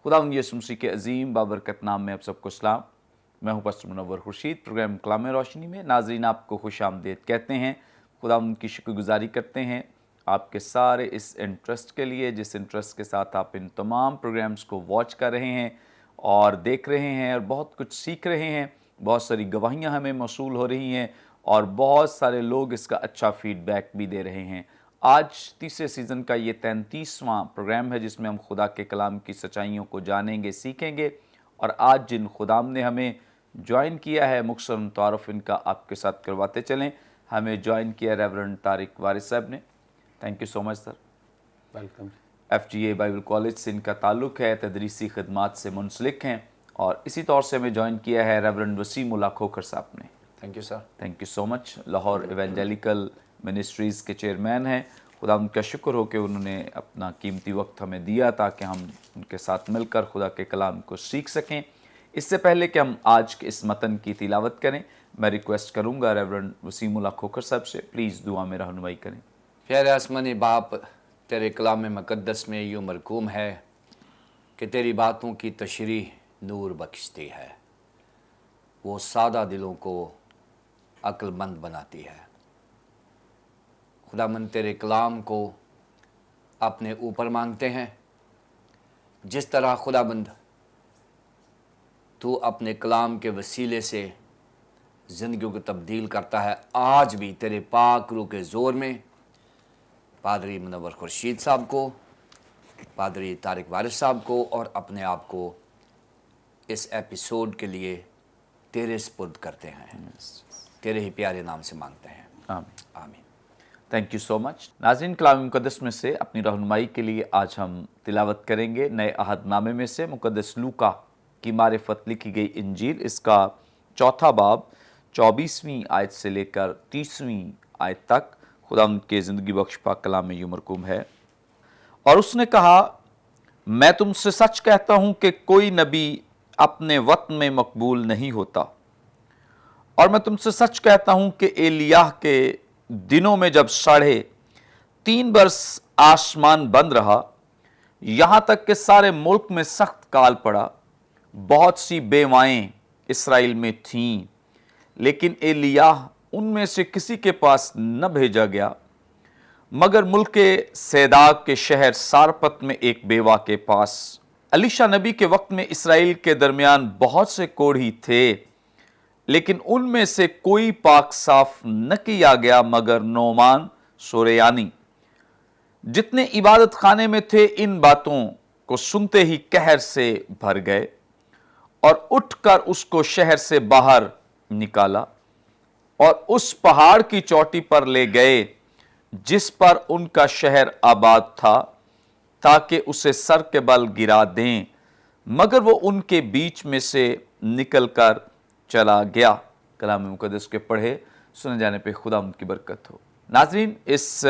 खुदावंद यीशु मसीह के अजीम बाबरकत नाम में आप सबको सलाम। मैं हूं पास्टर मुनव्वर खुर्शीद। प्रोग्राम कलाम रोशनी में नाजरीन आपको खुश आमदीद कहते हैं। खुदावंद की शुक्रगुजारी करते हैं आपके सारे इस इंटरेस्ट के लिए, जिस इंटरेस्ट के साथ आप इन तमाम प्रोग्राम्स को वॉच कर रहे हैं और देख रहे हैं और बहुत कुछ सीख रहे हैं। बहुत सारी गवाहियाँ हमें मौसूल हो रही हैं और बहुत सारे लोग इसका अच्छा फीडबैक भी दे रहे हैं। आज तीसरे सीज़न का ये 33वां प्रोग्राम है जिसमें हम खुदा के कलाम की सच्चाइयों को जानेंगे, सीखेंगे। और आज जिन खुदाम ने हमें ज्वाइन किया है, मुख्तसर तारुफ इनका आपके साथ करवाते चलें। हमें ज्वाइन किया रेवरेंड तारिक वारिस साहब ने। Thank you so much sir. Welcome. FGA Bible college से इनका ताल्लुक़ है, तदरीसी खिदमात से मुंसलिक हैं। और इसी तौर से हमें ज्वाइन किया है रेवरेंड वसीम उल्लाह खोखर साहब ने। Thank you sir. Thank you so much. Lahore evangelical ministries के चेयरमैन हैं। खुदा उनका शुक्र हो कि उन्होंने अपना कीमती वक्त हमें दिया ताकि हम उनके साथ मिलकर खुदा के कलाम को सीख सकें। इससे पहले कि हम आज के इस मतन की तिलावत करें, मैं रिक्वेस्ट करूंगा रेवरेंड वसीम उल्लाह खोखर साहब से, प्लीज़ दुआ में रहनुमाई करें। प्यारे आसमानी बाप, तेरे कलाम मुक़द्दस में यूँ मरकूम है कि तेरी बातों की तशरीह नूर बख्शती है, वो सादा दिलों को अक्लमंद बनाती है। खुदामंद तेरे कलाम को अपने ऊपर मांगते हैं। जिस तरह खुदाबंद तू अपने कलाम के वसीले से ज़िंदगियों को तब्दील करता है, आज भी तेरे पाक रूह के ज़ोर में पादरी मुनव्वर खुर्शीद साहब को, पादरी तारिक वारिस साहब को और अपने आप को इस एपिसोड के लिए तेरे स्पुर्द करते हैं। तेरे ही प्यारे नाम से मांगते हैं, आमीन। आमीन। Thank you so much. नाज़रीन, कलाम मुक़द्दस में से अपनी रहनुमाई के लिए आज हम तिलावत करेंगे नए अहदनामे में से मुक़द्दस लूका की मारिफत लिखी गई इंजील, इसका चौथा बाब 24वीं आयत से लेकर 30वीं आयत तक। खुदा के ज़िंदगी बख्श पाक कलाम में यूँ मरकूम है, और उसने कहा, मैं तुमसे सच कहता हूँ कि कोई नबी अपने वक्त में मकबूल नहीं होता। और मैं तुमसे सच कहता हूँ कि एलियाह के दिनों में जब 3.5 बरस आसमान बंद रहा, यहाँ तक कि सारे मुल्क में सख्त काल पड़ा, बहुत सी बेवाएं इसराइल में थीं, लेकिन एलियाह उनमें से किसी के पास न भेजा गया, मगर मुल्क के सैदाक के शहर सारपत में एक बेवा के पास। अलीशा नबी के वक्त में इसराइल के दरमियान बहुत से कोढ़ी थे, लेकिन उनमें से कोई पाक साफ न किया गया मगर नोमान सोरेयानी। जितने इबादत खाने में थे इन बातों को सुनते ही कहर से भर गए और उठकर उसको शहर से बाहर निकाला और उस पहाड़ की चोटी पर ले गए जिस पर उनका शहर आबाद था, ताकि उसे सर के बल गिरा दें, मगर वो उनके बीच में से निकलकर चला गया। कलाम मुक़द्दस के पढ़े सुने जाने पे खुदा उनकी बरकत हो। नाज़रीन, इस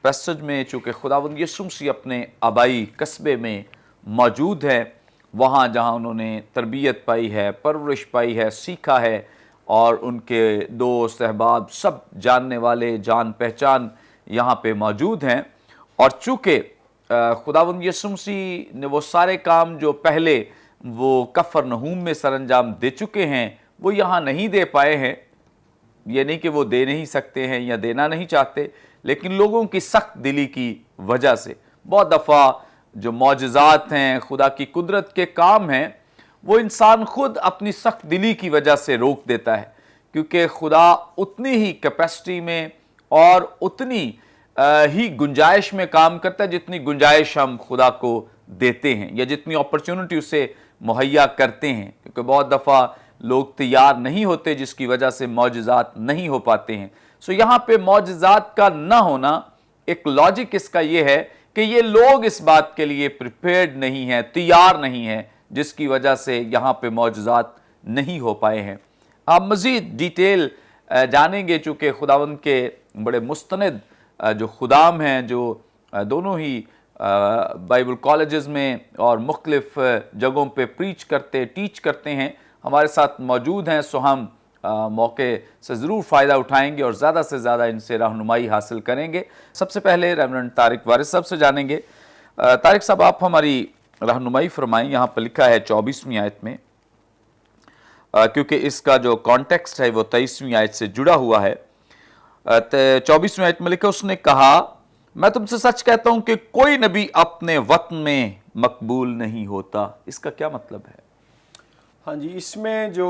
पैसेज में चूँकि खुदावंद यीशु मसीह अपने आबाई कस्बे में मौजूद है, वहाँ जहाँ उन्होंने तरबियत पाई है, परवरिश पाई है, सीखा है, और उनके दोस्त अहबाब सब जानने वाले जान पहचान यहाँ पे मौजूद हैं। और चूँकि खुदावंद यीशु मसीह ने वो सारे काम जो पहले वो कफरनहूम में सरंजाम दे चुके हैं, वो यहाँ नहीं दे पाए हैं। ये नहीं कि वो दे नहीं सकते हैं या देना नहीं चाहते, लेकिन लोगों की सख्त दिली की वजह से बहुत दफ़ा जो मौजज़ात हैं, खुदा की कुदरत के काम हैं, वो इंसान खुद अपनी सख्त दिली की वजह से रोक देता है, क्योंकि खुदा उतनी ही कैपेसिटी में और उतनी ही गुंजाइश में काम करता है जितनी गुंजाइश हम खुदा को देते हैं या जितनी अपॉर्चुनिटी उसे मुहैया करते हैं। क्योंकि बहुत दफ़ा लोग तैयार नहीं होते, जिसकी वजह से मौजज़ात नहीं हो पाते हैं। सो यहाँ पे मौजज़ात का ना होना, एक लॉजिक इसका ये है कि ये लोग इस बात के लिए प्रिपेयर्ड नहीं हैं, तैयार नहीं हैं, जिसकी वजह से यहाँ पे मौजज़ात नहीं हो पाए हैं। आप मज़ीद डिटेल जानेंगे, चूँकि खुदावंद के बड़े मुस्तनद जो खुदाम हैं, जो दोनों ही बाइबल कॉलेजेस में और मुख्तलिफ जगहों पे प्रीच करते, टीच करते हैं, हमारे साथ मौजूद हैं। सो हम मौके से ज़रूर फ़ायदा उठाएंगे और ज़्यादा से ज़्यादा इनसे रहनुमाई हासिल करेंगे। सबसे पहले रेवरेंड तारिक वारिस साहब से जानेंगे। तारिक साहब, आप हमारी रहनुमाई फरमाएं। यहाँ पर लिखा है 24वीं आयत में, क्योंकि इसका जो कॉन्टेक्स्ट है वो 23वीं आयत से जुड़ा हुआ है। 24वीं आयत में लिखा, उसने कहा, मैं तुमसे सच कहता हूं कि कोई नबी अपने वतन में मकबूल नहीं होता। इसका क्या मतलब है? हाँ जी, इसमें जो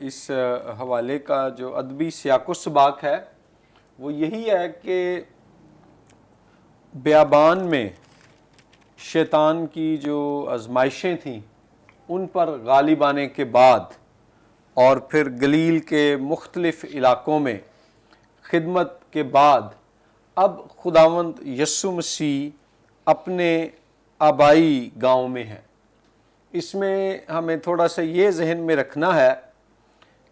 इस हवाले का जो अदबी सियाक़ो सबाक है वो यही है कि बियाबान में शैतान की जो आजमाइशें थीं उन पर गालिब आने के बाद और फिर गलील के मुख्तलिफ़ इलाक़ों में खिदमत के बाद अब खुदावंद यस्सु मसीह अपने आबाई गांव में है। इसमें हमें थोड़ा सा ये जहन में रखना है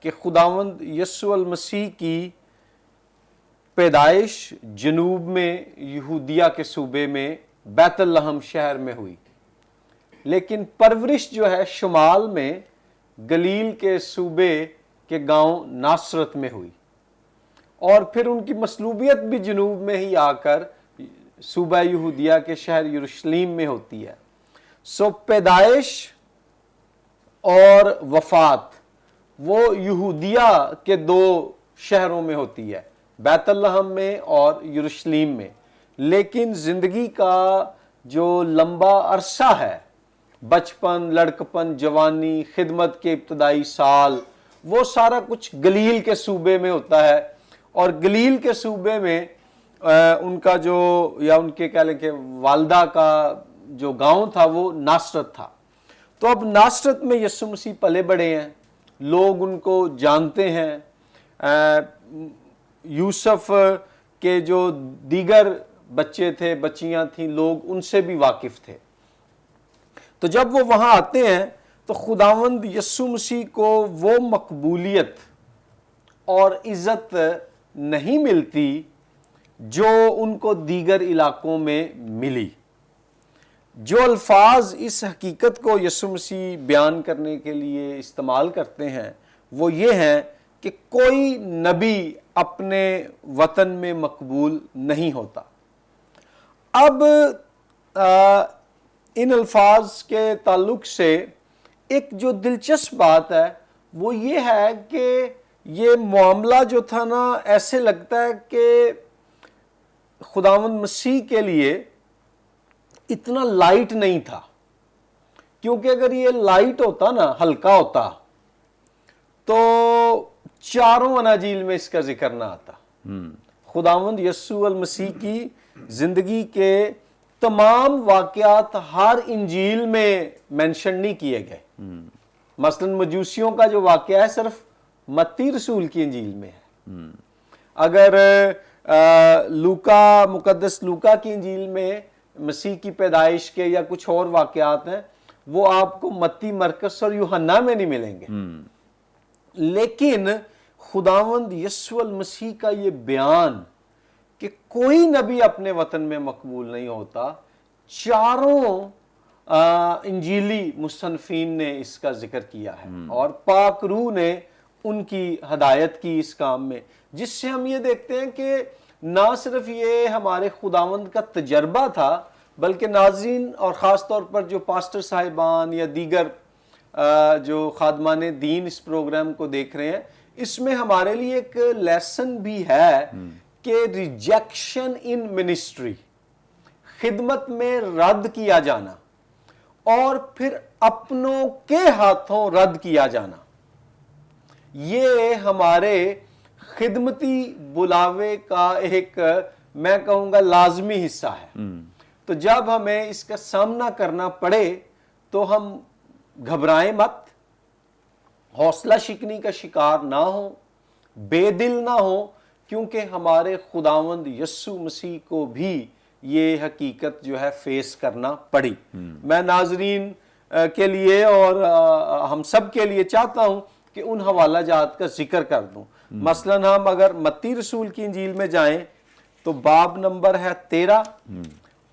कि खुदावंद यस्सु अल मसीह की पैदाइश जनूब में यहूदिया के सूबे में बैतुल-लहम शहर में हुई, लेकिन परवरिश जो है शुमाल में गलील के सूबे के गांव नासरत में हुई, और फिर उनकी मसलूबियत भी जनूब में ही आकर सूबा यहूदिया के शहर यरूशलेम में होती है। सो पैदाइश और वफात वो यहूदिया के दो शहरों में होती है, बैतुल-लहम में और यरूशलेम में, लेकिन ज़िंदगी का जो लंबा अरसा है, बचपन, लड़कपन, जवानी, खिदमत के इब्तदाई साल, वो सारा कुछ गलील के सूबे में होता है। और गलील के सूबे में उनका जो, या उनके कह लें कि वालदा का जो गांव था वो नासरत था। तो अब नासरत में यीशु मसीह पले बड़े हैं, लोग उनको जानते हैं। यूसुफ के जो दीगर बच्चे थे, बच्चियां थीं, लोग उनसे भी वाकिफ थे। तो जब वो वहां आते हैं तो खुदावंद यीशु मसीह को वो मकबूलियत और इज्जत नहीं मिलती जो उनको दीगर इलाकों में मिली। जो अल्फाज इस हकीकत को यीशु मसीह बयान करने के लिए इस्तेमाल करते हैं वो ये हैं कि कोई नबी अपने वतन में मकबूल नहीं होता। अब इन अल्फाज के ताल्लुक से एक जो दिलचस्प बात है वो ये है कि ये मामला जो था ना, ऐसे लगता है कि खुदावंद मसीह के लिए इतना लाइट नहीं था, क्योंकि अगर ये लाइट होता ना, हल्का होता, तो चारों अनाजील में इसका जिक्र ना आता। खुदावंद यस्सु अल मसीह की जिंदगी के तमाम वाकयात हर इंजील में मेंशन नहीं किए गए। मसलन मजूसियों का जो वाकया है सिर्फ मत्ती रसूल की इंजील में है। अगर लूका, मुकद्दस लूका की इंजील में मसीह की पैदाइश के या कुछ और वाकयात हैं, वो आपको मत्ती, मरकस और यूहन्ना में नहीं मिलेंगे। लेकिन खुदावंद यीशु अल मसीह का ये बयान कि कोई नबी अपने वतन में मकबूल नहीं होता, चारों इंजीली मुसन्फीन ने इसका जिक्र किया है और पाक रूह ने उनकी हदायत की इस काम में, जिससे हम ये देखते हैं कि ना सिर्फ ये हमारे खुदावंद का तजर्बा था, बल्कि नाज़रीन और ख़ास तौर पर जो पास्टर साहिबान या दीगर जो खादमान दीन इस प्रोग्राम को देख रहे हैं, इसमें हमारे लिए एक लेसन भी है कि रिजेक्शन इन मिनिस्ट्री, खिदमत में रद्द किया जाना और फिर अपनों के हाथों रद्द किया जाना, ये हमारे खिदमती बुलावे का एक, मैं कहूँगा, लाजमी हिस्सा है। तो जब हमें इसका सामना करना पड़े तो हम घबराएं मत, हौसला शिकनी का शिकार ना हो, बेदिल ना हो, क्योंकि हमारे खुदावंद यस्सु मसीह को भी ये हकीकत जो है फेस करना पड़ी। मैं नाजरीन के लिए और हम सब के लिए चाहता हूं कि उन हवाला जात का जिक्र कर दूं। मसलन हम अगर मत्ती रसूल की इंजील में जाएं तो बाब नंबर है 13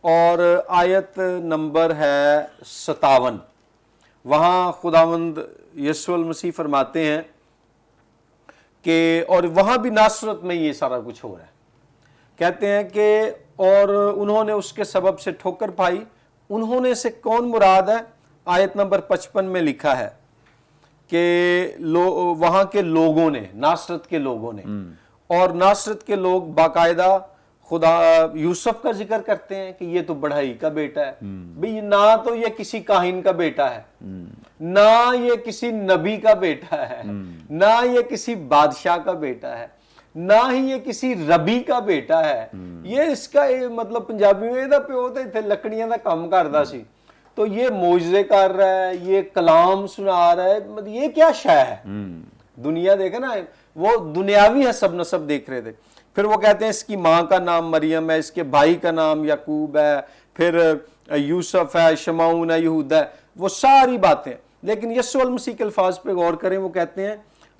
और आयत नंबर है 57। वहां खुदावंद यीशु अल मसीह फरमाते हैं कि, और वहां भी नासरत में ये सारा कुछ हो रहा है, कहते हैं कि और उन्होंने उसके सबब से ठोकर पाई, उन्होंने से कौन मुराद है? आयत नंबर 55 में लिखा है कि वहां के लोगों ने, नासरत के लोगों ने, और नासरत के लोग बाकायदा खुदा यूसुफ का जिक्र करते हैं कि ये तो बढ़ई का बेटा है। भाई ना तो ये किसी काहिन का बेटा है, ना ये किसी नबी का बेटा है, ना ये किसी बादशाह का बेटा है, ना ही ये किसी रबी का बेटा है। ये इसका मतलब पंजाबी में ਇਹਦਾ ਪਿਓ ਤੇ ਇੱਥੇ ਲੱਕੜੀਆਂ ਦਾ ਕੰਮ ਕਰਦਾ ਸੀ, तो ये मोजज़े कर रहा है, ये कलाम सुना रहा है, मतलब ये क्या शय है? दुनिया देखे ना, वो दुनियावी हसब नसब देख रहे थे। फिर वो कहते हैं इसकी माँ का नाम मरियम है, इसके भाई का नाम याकूब है, फिर यूसुफ है, शमाउन है, यहूदा है, वो सारी बातें। लेकिन यस्सु अल मसीह के अल्फाज पे गौर करें, वो कहते हैं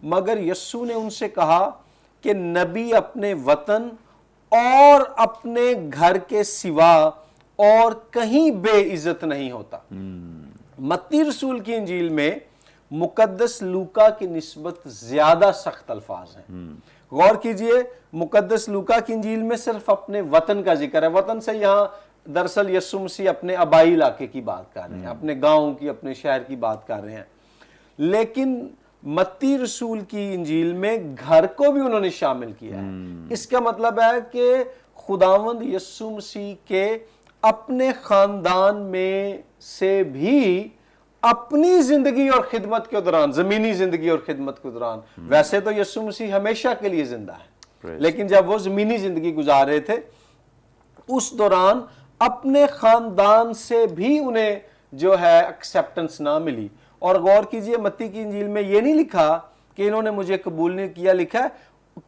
मगर यस्सु ने उनसे कहा कि नबी अपने वतन और अपने घर के सिवा और कहीं बेइज्जत नहीं होता। मत्ती रसूल की इंजील में मुकद्दस लूका की निस्बत ज्यादा सख्त अल्फाज हैं। गौर कीजिए, मुकद्दस लूका की इंजील में सिर्फ अपने वतन का जिक्र है। वतन से यहाँ दरअसल यस्सु मसीह अपने आबाई इलाके की बात कर रहे हैं, अपने गांव की, अपने शहर की बात कर रहे हैं। लेकिन मत्ती रसूल की इंजील में घर को भी उन्होंने शामिल किया है। इसका मतलब है कि खुदावंद यस्सु मसीह के अपने खानदान में से भी अपनी जिंदगी और खिदमत के दौरान, जमीनी जिंदगी और खिदमत के दौरान, वैसे तो यस्सु मसीह हमेशा के लिए जिंदा है, लेकिन जब वो जमीनी जिंदगी गुजार रहे थे उस दौरान अपने खानदान से भी उन्हें जो है एक्सेप्टेंस ना मिली। और गौर कीजिए, मत्ती की इंजील में ये नहीं लिखा कि इन्होंने मुझे कबूल नहीं किया, लिखा है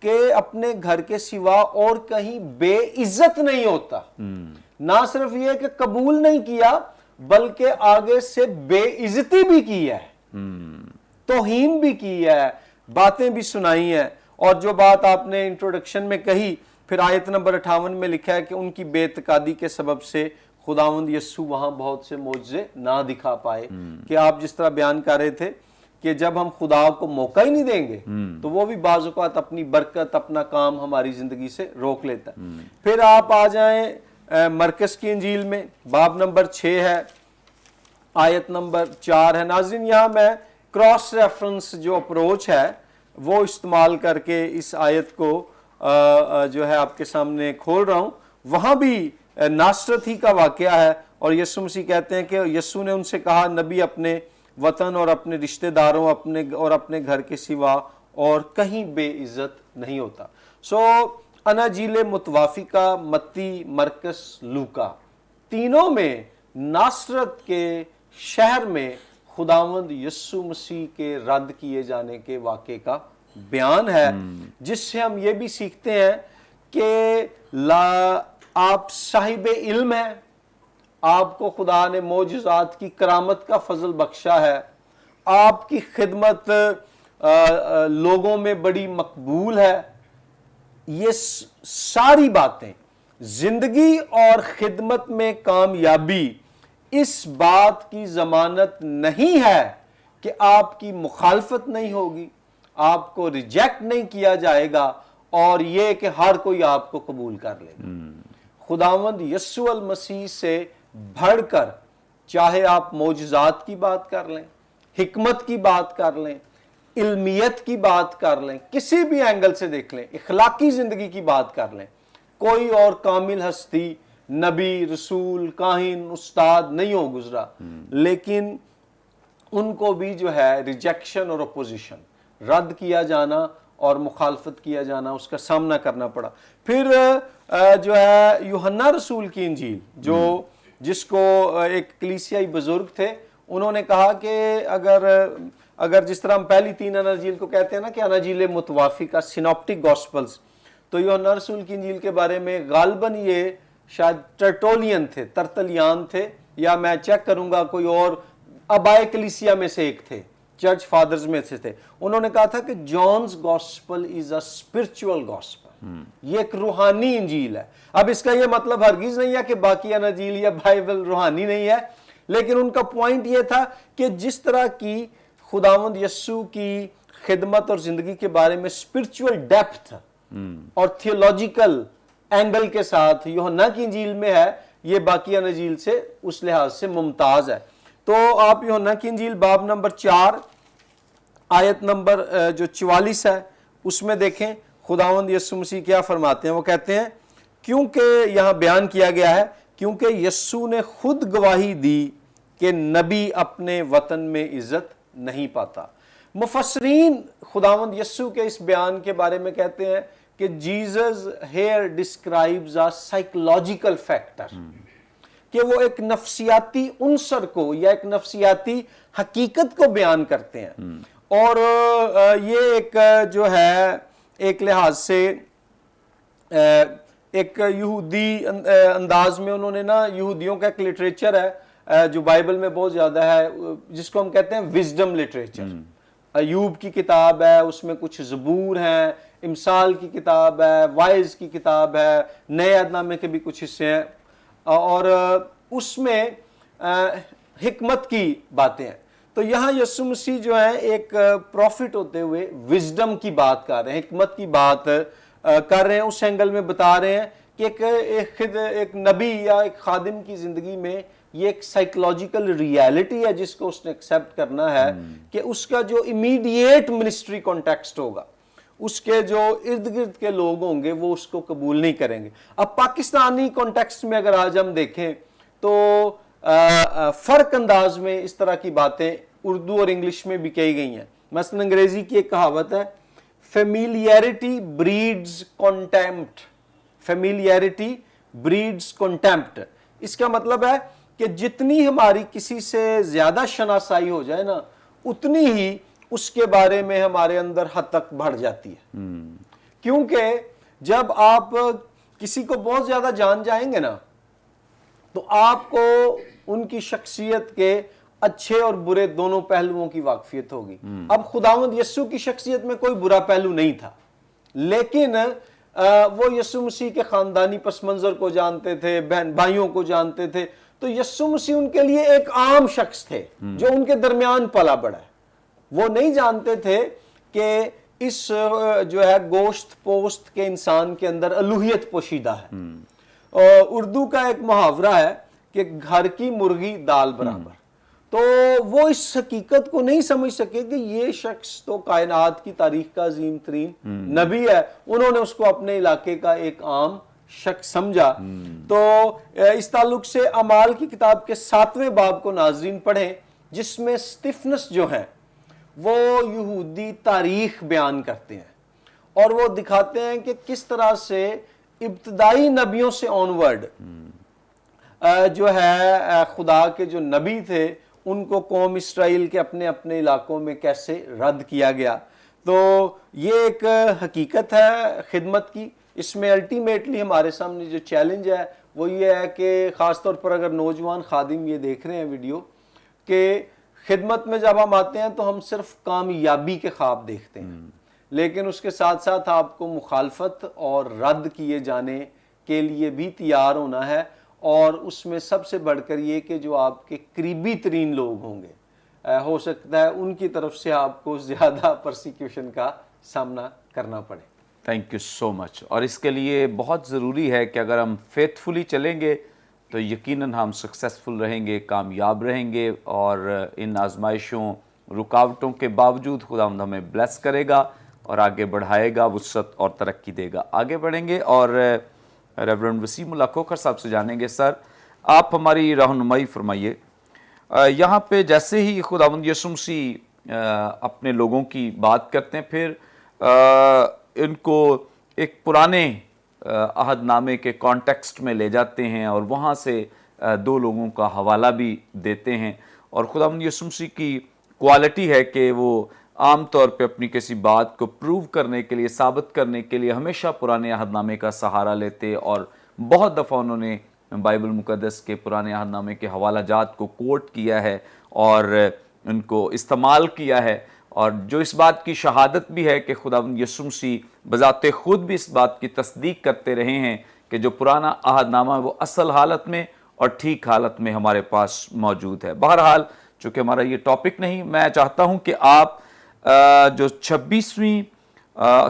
कि अपने घर के सिवा और कहीं बेइज्जत नहीं होता। ना सिर्फ ये कि कबूल नहीं किया, बल्कि आगे से बेइज्जती भी की है, तौहीन भी की है, बातें भी सुनाई है। और जो बात आपने इंट्रोडक्शन में कही, फिर आयत नंबर 58 में लिखा है कि उनकी बेतकादी के सबब से खुदावंद यस्सु वहां बहुत से मोजज़े ना दिखा पाए। कि आप जिस तरह बयान कर रहे थे कि जब हम खुदा को मौका ही नहीं देंगे तो वो भी बाज़ औक़ात अपनी बरकत, अपना काम हमारी जिंदगी से रोक लेता है। फिर आप आ जाएं मरकस की इंजील में, बाब नंबर 6 है, आयत नंबर 4 है। नाज़रीन, यहाँ मैं क्रॉस रेफरेंस जो अप्रोच है वो इस्तेमाल करके इस आयत को जो है आपके सामने खोल रहा हूँ। वहाँ भी नासरत ही का वाक़या है और यस्सु मसीह कहते हैं कि यस्सु ने उनसे कहा नबी अपने वतन और अपने रिश्तेदारों अपने घर के सिवा और कहीं बेइज्जत नहीं होता। सो अनाजील मुतवाफिका, मत्ती, मरकस, लूका, तीनों में नासरत के शहर में खुदावंद यस्सु मसीह के रद्द किए जाने के वाक़े का बयान है, जिससे हम ये भी सीखते हैं कि आप साहिब इल्म हैं, आपको खुदा ने मोजज़ात की करामत का फजल बख्शा है, आपकी खिदमत लोगों में बड़ी मकबूल है। ये सारी बातें जिंदगी और खिदमत में कामयाबी इस बात की जमानत नहीं है कि आपकी मुखालफत नहीं होगी, आपको रिजेक्ट नहीं किया जाएगा और ये कि हर कोई आपको कबूल कर लेगा। खुदावंद यस्सु अल मसीह से बढ़कर चाहे आप मोजज़ात की बात कर लें, हिकमत की बात कर लें, इल्मियत की बात कर लें, किसी भी एंगल से देख लें, इखलाकी जिंदगी की बात कर लें, कोई और कामिल हस्ती, नबी, रसूल, काहिन, उस्ताद नहीं हो गुजरा, लेकिन उनको भी जो है रिजेक्शन और अपोजिशन, रद्द किया जाना और मुखालफत किया जाना, उसका सामना करना पड़ा। फिर जो है यूहन्ना रसूल की इंजील, जो जिसको एक कलीसियाई बुजुर्ग थे, उन्होंने कहा कि अगर जिस तरह हम पहली 3 अनाजील को कहते हैं ना कि अनाजील मुतवाफिका, सिनॉप्टिक गॉस्पल्स, तो यूहन्ना रसूल की इंजील के बारे में गालबन ये शायद टर्टोलियन थे, तरतलियान थे, या मैं चेक करूंगा कोई और अबाए कलीसिया में से एक थे, चर्च फादर्स में से थे। उन्होंने कहा था कि John's gospel is a spiritual gospel, ये एक रूहानी इंजील है। अब इसका ये मतलब हरगिज नहीं है कि बाकी अनाजील या बाइबल रूहानी नहीं है, लेकिन उनका पॉइंट ये था कि जिस तरह की खुदावंद यस्सु की खिदमत और जिंदगी के बारे में स्पिरिचुअल डेप्थ और थियोलॉजिकल एंगल के साथ यूहन्ना की इंजील में है, یہ باقی انجیل سے اس لحاظ سے ممتاز ہے۔ تو آپ یوحنا کی انجیل باب نمبر 4 آیت نمبر جو 44 ہے اس میں دیکھیں خداوند یسوع مسیح کیا فرماتے ہیں۔ وہ کہتے ہیں کیونکہ یہاں بیان کیا گیا ہے کیونکہ یسوع نے خود گواہی دی کہ نبی اپنے وطن میں عزت نہیں پاتا۔ مفسرین خداوند یسوع کے اس بیان کے بارے میں کہتے ہیں کہ Jesus here describes a psychological factor, کہ وہ ایک نفسیاتی عنصر کو یا ایک نفسیاتی حقیقت کو بیان کرتے ہیں، اور یہ ایک جو ہے ایک لحاظ سے ایک یہودی انداز میں انہوں نے نا، یہودیوں کا ایک لٹریچر ہے جو بائبل میں بہت زیادہ ہے جس کو ہم کہتے ہیں وزڈم لٹریچر۔ ایوب کی کتاب ہے، اس میں کچھ زبور ہیں، امثال کی کتاب ہے، وائز کی کتاب ہے، نئے عہد نامے کے بھی کچھ حصے ہیں، اور اس میں حکمت کی باتیں ہیں۔ تو یہاں یسوع مسیح جو ہے ایک پروفٹ ہوتے ہوئے وزڈم کی بات کر رہے ہیں، حکمت کی بات کر رہے ہیں، اس اینگل میں بتا رہے ہیں کہ ایک نبی یا ایک خادم کی زندگی میں یہ ایک سائیکولوجیکل ریالٹی ہے جس کو اس نے ایکسیپٹ کرنا ہے کہ اس کا جو امیڈیٹ منسٹری کانٹیکسٹ ہوگا، اس کے جو ارد گرد کے لوگ ہوں گے وہ اس کو قبول نہیں کریں گے۔ اب پاکستانی کانٹیکسٹ میں اگر آج ہم دیکھیں تو فرق انداز میں اس طرح کی باتیں اردو اور انگلش میں بھی کہی گئی ہیں۔ مثلا انگریزی کی ایک کہاوت ہے familiarity breeds contempt, familiarity breeds contempt. اس کا مطلب ہے کہ جتنی ہماری کسی سے زیادہ شناسائی ہو جائے نا، اتنی ہی اس کے بارے میں ہمارے اندر حد تک بڑھ جاتی ہے، کیونکہ جب آپ کسی کو بہت زیادہ جان جائیں گے نا تو آپ کو ان کی شخصیت کے اچھے اور برے دونوں پہلوؤں کی واقفیت ہوگی۔ اب خداوند یسوع کی شخصیت میں کوئی برا پہلو نہیں تھا، لیکن وہ یسوع مسیح کے خاندانی پس منظر کو جانتے تھے، بہن بھائیوں کو جانتے تھے، تو یسوع مسیح ان کے لیے ایک عام شخص تھے جو ان کے درمیان پلا بڑھا ہے۔ وہ نہیں جانتے تھے کہ اس جو ہے گوشت پوست کے انسان کے اندر الوہیت پوشیدہ ہے۔ اردو کا ایک محاورہ ہے کہ گھر کی مرغی دال برابر۔ تو وہ اس حقیقت کو نہیں سمجھ سکے کہ یہ شخص تو کائنات کی تاریخ کا عظیم ترین نبی ہے، انہوں نے اس کو اپنے علاقے کا ایک عام شخص سمجھا۔ تو اس تعلق سے اعمال کی کتاب کے 7ویں باب کو ناظرین پڑھیں، جس میں اسٹیفنس جو ہیں وہ یہودی تاریخ بیان کرتے ہیں اور وہ دکھاتے ہیں کہ کس طرح سے ابتدائی نبیوں سے آنورڈ جو ہے خدا کے جو نبی تھے ان کو قوم اسرائیل کے اپنے اپنے علاقوں میں کیسے رد کیا گیا۔ تو یہ ایک حقیقت ہے خدمت کی۔ اس میں الٹیمیٹلی ہمارے سامنے جو چیلنج ہے وہ یہ ہے کہ خاص طور پر اگر نوجوان خادم یہ دیکھ رہے ہیں ویڈیو، کہ خدمت میں جب ہم آتے ہیں تو ہم صرف کامیابی کے خواب دیکھتے ہیں، لیکن اس کے ساتھ ساتھ آپ کو مخالفت اور رد کیے جانے کے لیے بھی تیار ہونا ہے، اور اس میں سب سے بڑھ کر یہ کہ جو آپ کے قریبی ترین لوگ ہوں گے ہو سکتا ہے ان کی طرف سے آپ کو زیادہ پرسیکیوشن کا سامنا کرنا پڑے۔ تھینک یو سو مچ۔ اور اس کے لیے بہت ضروری ہے کہ اگر ہم فیتھفلی چلیں گے تو یقیناً ہم سکسیسفل رہیں گے، کامیاب رہیں گے، اور ان آزمائشوں رکاوٹوں کے باوجود خداوند ہمیں بلیس کرے گا اور آگے بڑھائے گا، وسعت اور ترقی دے گا۔ آگے بڑھیں گے اور ریورنڈ وسیم اللہ کھوکھر صاحب سے جانیں گے۔ سر، آپ ہماری رہنمائی فرمائیے، یہاں پہ جیسے ہی خداوند یسوع مسیح اپنے لوگوں کی بات کرتے ہیں، پھر ان کو ایک پرانے عہد نامے کے کانٹیکسٹ میں لے جاتے ہیں اور وہاں سے دو لوگوں کا حوالہ بھی دیتے ہیں، اور خداوند یسوع مسیح کی کوالٹی ہے کہ وہ عام طور پہ اپنی کسی بات کو پروو کرنے کے لیے، ثابت کرنے کے لیے ہمیشہ پرانے عہد نامے کا سہارا لیتے، اور بہت دفعہ انہوں نے بائبل مقدس کے پرانے عہد نامے کے حوالہ جات کو کوٹ کیا ہے اور ان کو استعمال کیا ہے، اور جو اس بات کی شہادت بھی ہے کہ خداوند یسوع مسیح بذات خود بھی اس بات کی تصدیق کرتے رہے ہیں کہ جو پرانا عہد نامہ وہ اصل حالت میں اور ٹھیک حالت میں ہمارے پاس موجود ہے۔ بہرحال چونکہ ہمارا یہ ٹاپک نہیں، میں چاہتا ہوں کہ آپ جو 26ویں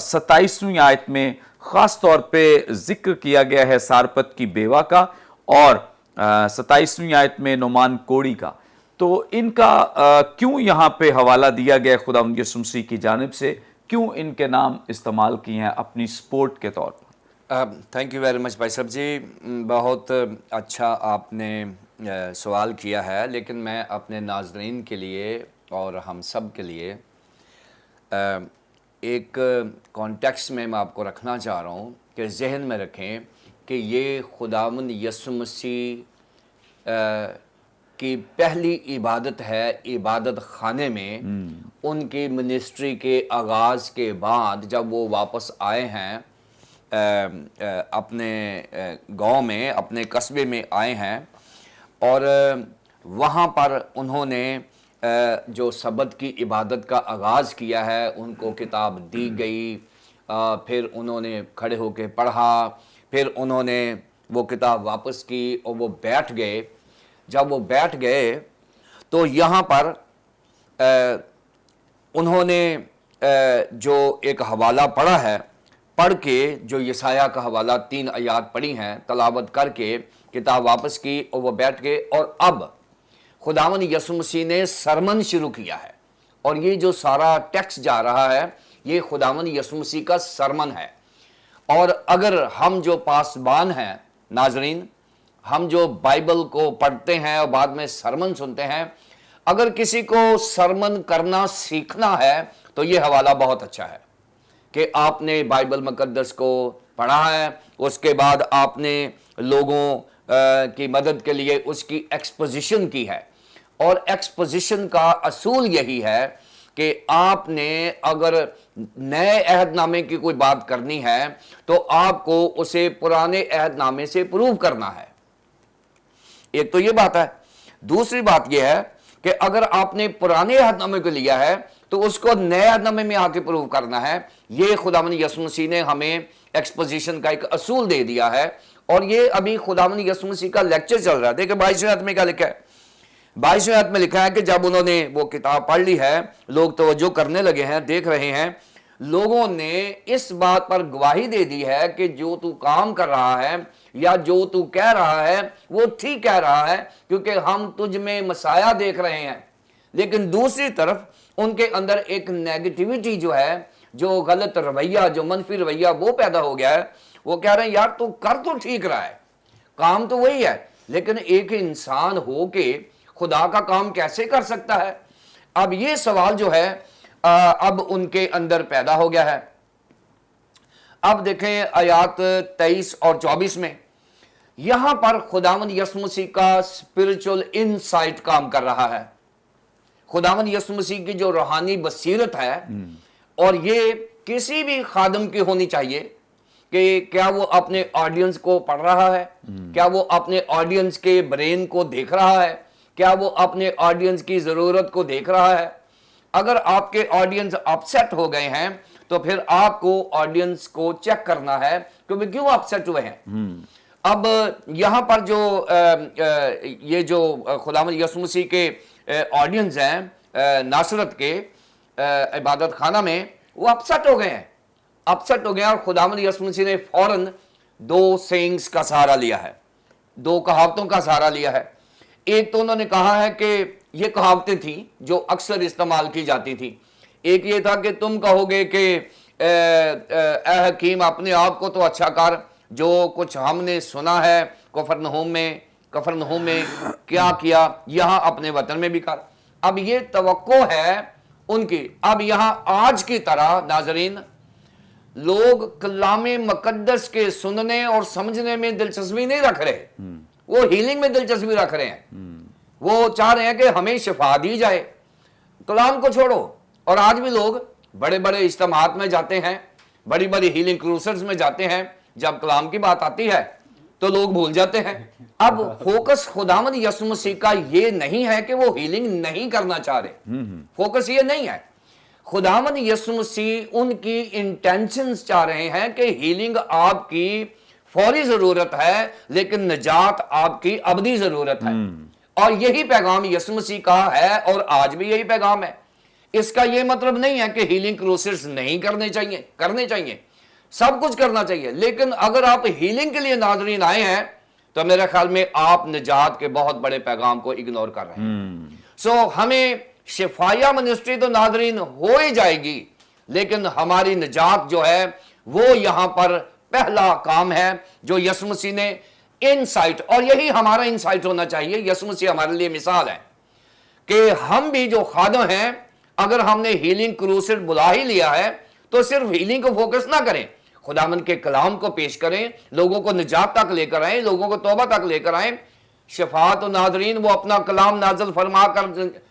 27ویں آیت میں خاص طور پہ ذکر کیا گیا ہے سارپت کی بیوہ کا، اور 27वीं आयत में नोमान कोड़ी का, तो इनका क्यों यहाँ पे हवाला दिया गया खुदावंद यीशु मसीह की जानिब से, क्यों इनके नाम इस्तेमाल किए हैं अपनी सपोर्ट के तौर पर? थैंक यू वेरी मच भाई साहब जी, बहुत अच्छा आपने सवाल किया है, लेकिन मैं अपने नाज़रीन के लिए और हम सब के लिए एक कॉन्टेक्स्ट में मैं आपको रखना चाह रहा हूँ कि जहन में रखें कि ये खुदावंद यीशु मसीह की पहली इबादत है इबादत खाने में। उनकी मिनिस्ट्री के आगाज़ के बाद जब वो वापस आए हैं अपने गांव में, अपने कस्बे में आए हैं, और वहाँ पर उन्होंने जो सबत की इबादत का आगाज़ किया है, उनको किताब दी गई, फिर उन्होंने खड़े होकर पढ़ा, फिर उन्होंने वो किताब वापस की और वो बैठ गए। जब वो बैठ गए तो यहाँ पर उन्होंने जो एक हवाला पढ़ा है, पढ़ के जो यशाया का हवाला 3 आयत पढ़ी हैं, तलावत करके किताब वापस की और वो बैठ गए। और अब खुदावंद यीशु मसीह ने सरमन शुरू किया है, और ये जो सारा टेक्स्ट जा रहा है ये खुदावंद यीशु मसीह का सरमन है। और अगर हम जो पासबान हैं नाजरीन, हम जो बाइबल को पढ़ते हैं और बाद में सरमन सुनते हैं, अगर किसी को सरमन करना सीखना है तो ये हवाला बहुत अच्छा है कि आपने बाइबल मुकद्दस को पढ़ा है, उसके बाद आपने लोगों की मदद के लिए उसकी एक्सपोजिशन की है। और एक्सपोजिशन का असूल यही है कि आपने अगर नए अहदनामे की कोई बात करनी है तो आपको उसे पुराने अहदनामे से प्रूव करना है। एक तो ये बात है। दूसरी बात यह है कि अगर आपने पुराने अहदनामे को लिया है तो उसको नए अहदनामे में आके प्रूव करना है। ये खुदावंद यीशु मसीह ने हमें एक्सपोजिशन का एक असूल दे दिया है, और ये अभी खुदावंद यीशु मसीह का लेक्चर चल रहा है। देखिए 22वें आयत में क्या लिखा है। 22वें आयत में लिखा है कि जब उन्होंने वो किताब पढ़ ली है, लोग तवज्जो करने लगे हैं, देख रहे हैं, लोगों ने इस बात पर गवाही दे दी है कि जो तू काम कर रहा है या जो तू कह रहा है वो ठीक कह रहा है, क्योंकि हम तुझ में मसाया देख रहे हैं। लेकिन दूसरी तरफ उनके अंदर एक नेगेटिविटी जो है, जो गलत रवैया, जो मनफी रवैया वो पैदा हो गया है। वो कह रहे हैं यार तू कर तो ठीक रहा है, काम तो वही है, लेकिन एक इंसान हो के खुदा का काम कैसे कर सकता है। अब ये सवाल जो है अब उनके अंदर पैदा हो गया है। अब देखें आयत 23 और 24 में, यहां पर खुदावंद यीशु मसीह का स्पिरिचुअल इनसाइट काम कर रहा है। खुदावंद यीशु मसीह की जो रूहानी बसीरत है, और ये किसी भी खादम की होनी चाहिए कि क्या वो अपने ऑडियंस को पढ़ रहा है, क्या वो अपने ऑडियंस के ब्रेन को देख रहा है, क्या वो अपने ऑडियंस की जरूरत को देख रहा है। अगर आपके ऑडियंस अपसेट हो गए हैं तो फिर आपको ऑडियंस को चेक करना है कि वे क्यों अपसेट हुए हैं। अब यहां पर जो ये जो खुदावंद यीशु मसीह के ऑडियंस हैं नासरत के इबादत खाना में, वो अपसेट हो गए हैं, अपसेट हो गए। और खुदावंद यीशु मसीह ने फौरन 2 सेइंग्स का सहारा लिया है, 2 कहावतों का सहारा लिया है। एक तो उन्होंने कहा है कि ये कहावतें थी जो अक्सर इस्तेमाल की जाती थी। एक ये था कि तुम कहोगे कि ए हकीम अपने आप को तो अच्छा कर, जो कुछ हमने सुना है कफरनहूम में क्या किया, यहां अपने वतन में भी कर। अब ये तवक्को है उनकी। अब यहां आज की तरह नाजरीन लोग कलामे मुकद्दस के सुनने और समझने में दिलचस्पी नहीं रख रहे, वो हीलिंग में दिलचस्पी रख रहे हैं। वो चाह रहे हैं कि हमें शिफा दी जाए, कलाम को छोड़ो। और आज भी लोग बड़े बड़े इज्तिमात में जाते हैं, बड़ी बड़ी हीलिंग क्रूसेड्स में जाते हैं, जब कलाम की बात आती है तो लोग भूल जाते हैं। अब फोकस खुदावंद यीशु मसीह का ये नहीं है कि वो हीलिंग नहीं करना चाह रहे, फोकस ये नहीं है। खुदावंद यीशु मसीह उनकी इंटेंशंस चाह रहे हैं कि हीलिंग आपकी फौरी जरूरत है, लेकिन निजात आपकी अबदी जरूरत है। और यही पैगाम यीशु मसीह का है, और आज भी यही पैगाम है। इसका यह मतलब नहीं है कि हीलिंग क्रूसेड्स नहीं करने चाहिए, सब कुछ करना चाहिए। लेकिन अगर आप हीलिंग के लिए नाज़रीन आए हैं تو میرے خیال میں آپ نجات کے بہت بڑے پیغام کو اگنور کر رہے ہیں. سو ہمیں شفایہ منسٹری تو ناظرین ہو ہی جائے گی، لیکن ہماری نجات جو ہے وہ یہاں پر پہلا کام ہے جو یسوع مسیح نے انسائٹ، اور یہی ہمارا انسائٹ ہونا چاہیے. یسوع مسیح ہمارے لیے مثال ہے کہ ہم بھی جو خادم ہیں، اگر ہم نے ہیلنگ کروسیڈ بلا ہی لیا ہے تو صرف ہیلنگ کو فوکس نہ کریں، خداوند کے کلام کو پیش کریں، لوگوں کو نجات تک لے کر آئیں، لوگوں کو توبہ تک لے کر آئیں. شفا تو ناظرین وہ اپنا کلام نازل فرما کر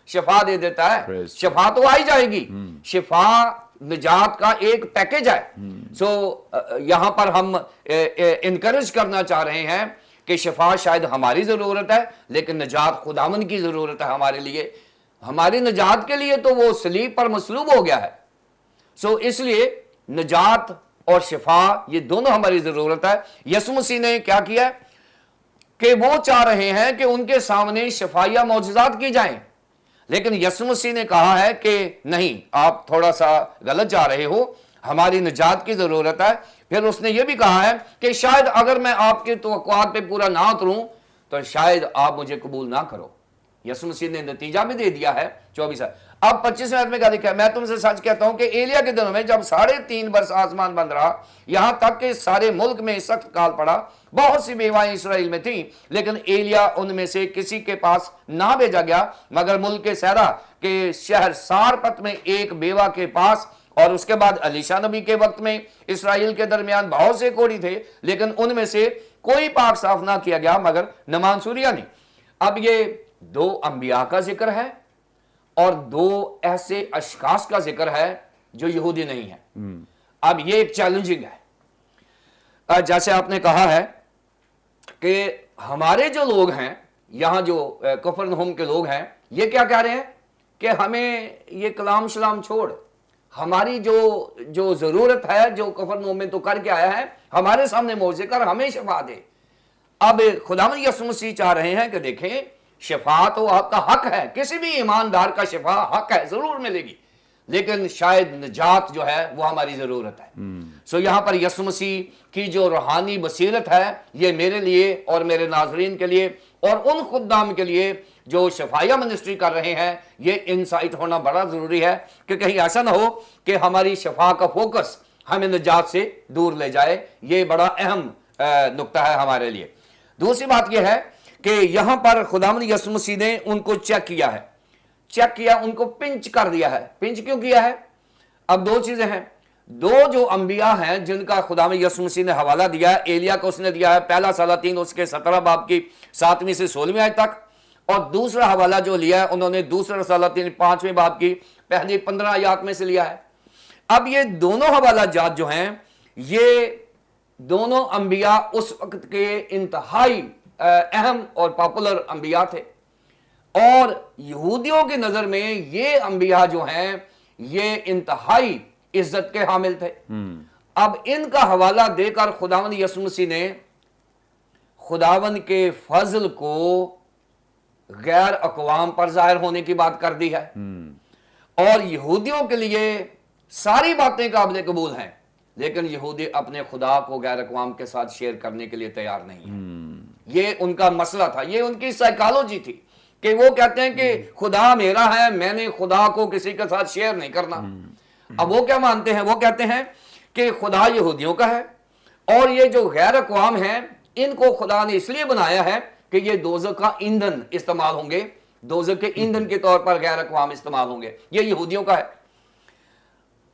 شفا دے دیتا ہے، شفا تو آئی جائے گی. شفا نجات کا ایک پیکج ہے. سو یہاں پر ہم انکریج کرنا چاہ رہے ہیں کہ شفا شاید ہماری ضرورت ہے، لیکن نجات خداوند کی ضرورت ہے ہمارے لیے. ہماری نجات کے لیے تو وہ صلیب پر مصلوب ہو گیا ہے. سو اس لیے نجات اور شفا یہ دونوں ہماری ضرورت ہے. یسوع مسیح نے کیا کیا کہ وہ چاہ رہے ہیں کہ ان کے سامنے شفائیہ معجزات کی جائیں، لیکن یسوع مسیح نے کہا ہے کہ نہیں، آپ تھوڑا سا غلط جا رہے ہو، ہماری نجات کی ضرورت ہے. پھر اس نے یہ بھی کہا ہے کہ شاید اگر میں آپ کے توقعات پہ پورا نہ اتروں تو شاید آپ مجھے قبول نہ کرو. یسوع مسیح نے نتیجہ بھی دے دیا ہے 24. اب 25 آیت میں کیا لکھا ہے؟ میں تم سے سچ کہتا ہوں کہ ایلیا کے دنوں میں جب 3.5 برس آسمان بند رہا، یہاں تک کہ سارے ملک میں سخت کال پڑا، بہت سی بیوائیں اسرائیل میں تھیں، لیکن ایلیا ان میں سے کسی کے پاس نہ بھیجا گیا مگر ملک کے سیرا کے شہر سارپت میں ایک بیوہ کے پاس. اور اس کے بعد الیشا نبی کے وقت میں اسرائیل کے درمیان بہت سے کوڑی تھے، لیکن ان میں سے کوئی پاک صاف نہ کیا گیا مگر نعمان سوریانی. اب یہ 2 انبیاء کا ذکر ہے اور 2 ایسے اشخاص کا ذکر ہے جو یہودی نہیں ہیں. اب یہ ایک چیلنجنگ ہے. جیسے آپ نے کہا ہے کہ ہمارے جو لوگ ہیں یہاں، جو کفرنہوم کے لوگ ہیں، یہ کیا کہہ رہے ہیں کہ ہمیں یہ کلام شلام چھوڑ، ہماری جو ضرورت ہے جو کفرنہوم میں تو کر کے آیا ہے، ہمارے سامنے معجزے کر، ہمیں شفا دے. اب خداوند یسوع مسیح چاہ رہے ہیں کہ دیکھیں، شفا تو آپ کا حق ہے، کسی بھی ایماندار کا شفا حق ہے، ضرور ملے گی، لیکن شاید نجات جو ہے وہ ہماری ضرورت ہے. سو یہاں پر یسوع مسیح کی جو روحانی بصیرت ہے، یہ میرے لیے اور میرے ناظرین کے لیے اور ان خدام کے لیے جو شفائیہ منسٹری کر رہے ہیں، یہ انسائٹ ہونا بڑا ضروری ہے کہ کہیں ایسا نہ ہو کہ ہماری شفا کا فوکس ہمیں نجات سے دور لے جائے. یہ بڑا اہم نقطہ ہے ہمارے لیے. دوسری بات یہ ہے کہ یہاں پر خداوند یسوع مسیح نے ان کو چیک کیا، ان کو پنچ کر دیا ہے. پنچ کیوں کیا ہے؟ اب 2 چیزیں ہیں. 2 جو انبیاء ہیں جن کا خداوند یسوع مسیح نے حوالہ دیا ہے، ایلیا کو اس نے دیا ہے پہلا سلاطین اس کے 17 باب کی 7ویں سے 16ویں آیت تک، اور دوسرا حوالہ جو لیا ہے انہوں نے دوسرا سلاطین 5ویں باب کی پہلی 15 آیات میں سے لیا ہے. اب یہ دونوں حوالہ جات جو ہیں، یہ دونوں انبیاء اس وقت کے انتہائی اہم اور پاپولر انبیاء تھے، اور یہودیوں کی نظر میں یہ انبیاء جو ہیں یہ انتہائی عزت کے حامل تھے. اب ان کا حوالہ دے کر خداوند یسوع مسیح نے خداوند کے فضل کو غیر اقوام پر ظاہر ہونے کی بات کر دی ہے، اور یہودیوں کے لیے ساری باتیں قابل قبول ہیں، لیکن یہودی اپنے خدا کو غیر اقوام کے ساتھ شیئر کرنے کے لیے تیار نہیں ہیں. یہ ان کا مسئلہ تھا، یہ ان کی سائیکالوجی تھی کہ وہ کہتے ہیں کہ خدا میرا ہے، میں نے خدا کو کسی کے ساتھ شیئر نہیں کرنا. اب وہ کیا مانتے ہیں؟ وہ کہتے ہیں کہ خدا یہودیوں کا ہے، اور یہ جو غیر اقوام ہیں ان کو خدا نے اس لیے بنایا ہے کہ یہ دوزخ کا ایندھن استعمال ہوں گے، دوزخ کے ایندھن کے طور پر غیر اقوام استعمال ہوں گے. یہ یہودیوں کا ہے.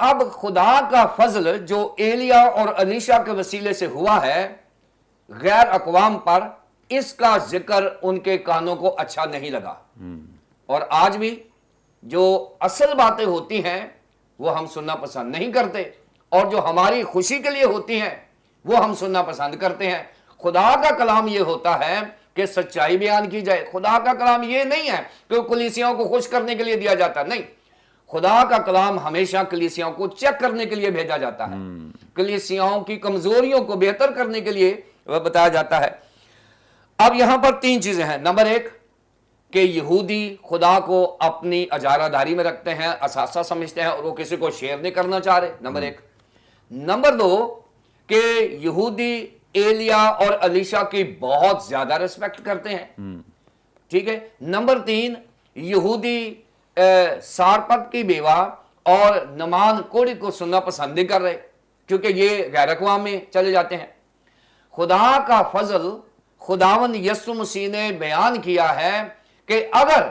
اب خدا کا فضل جو ایلیا اور الیشا کے وسیلے سے ہوا ہے غیر اقوام پر، اس کا ذکر ان کے کانوں کو اچھا نہیں لگا. اور آج بھی جو اصل باتیں ہوتی ہیں وہ ہم سننا پسند نہیں کرتے، اور جو ہماری خوشی کے لیے ہوتی ہیں وہ ہم سننا پسند کرتے ہیں. خدا کا کلام یہ ہوتا ہے کہ سچائی بیان کی جائے. خدا کا کلام یہ نہیں ہے کہ کلیسیاؤں کو خوش کرنے کے لیے دیا جاتا، نہیں. خدا کا کلام ہمیشہ کلیسیاؤں کو چیک کرنے کے لیے بھیجا جاتا ہے، کلیسیاؤں کی کمزوریوں کو بہتر کرنے کے لیے بتایا جاتا ہے. اب یہاں پر 3 چیزیں ہیں. نمبر 1 کہ یہودی خدا کو اپنی اجارہ داری میں رکھتے ہیں، اثاثہ سمجھتے ہیں، اور وہ کسی کو شیئر نہیں کرنا چاہ رہے. نمبر 1. نمبر 2 کہ یہودی एलिया और अलीशा की बहुत ज्यादा रिस्पेक्ट करते हैं, ठीक है। नंबर 3, यहूदी सारपत की बेवा और नमान कोड़ी को सुनना पसंद नहीं कर रहे, क्योंकि ये गैर अक़वाम में चले जाते हैं। खुदा का फजल खुदावन यीशु मसीह ने बयान किया है कि अगर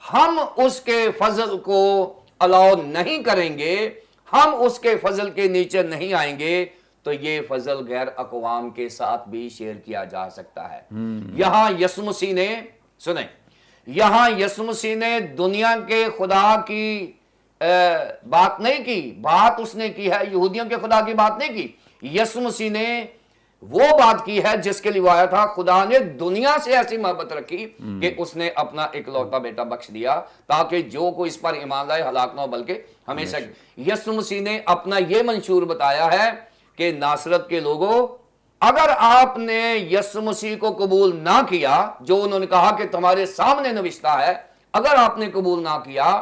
हम उसके फजल को अलाउ नहीं करेंगे, हम उसके फजल के नीचे नहीं आएंगे, तो ये फजल गैर अक़वाम के साथ भी शेयर किया जा सकता है। यहां यीशु मसीह ने, सुने, यहां यीशु मसीह ने दुनिया के खुदा की बात नहीं की, बात उसने की है यहूदियों के खुदा की बात नहीं की। यीशु मसीह ने वो बात की है जिसके लिए वो आया था। खुदा ने दुनिया से ऐसी मोहब्बत रखी कि उसने अपना इकलौता बेटा बख्श दिया, ताकि जो कोई इस पर ईमान लाए हलाक ना हो बल्कि हमेशा। यीशु मसीह ने अपना ये मंशूर बताया है कि नासरत के लोगों, अगर आपने यीशु मसीह को कबूल ना किया, जो उन्होंने कहा कि तुम्हारे सामने नविश्ता है, अगर आपने कबूल ना किया,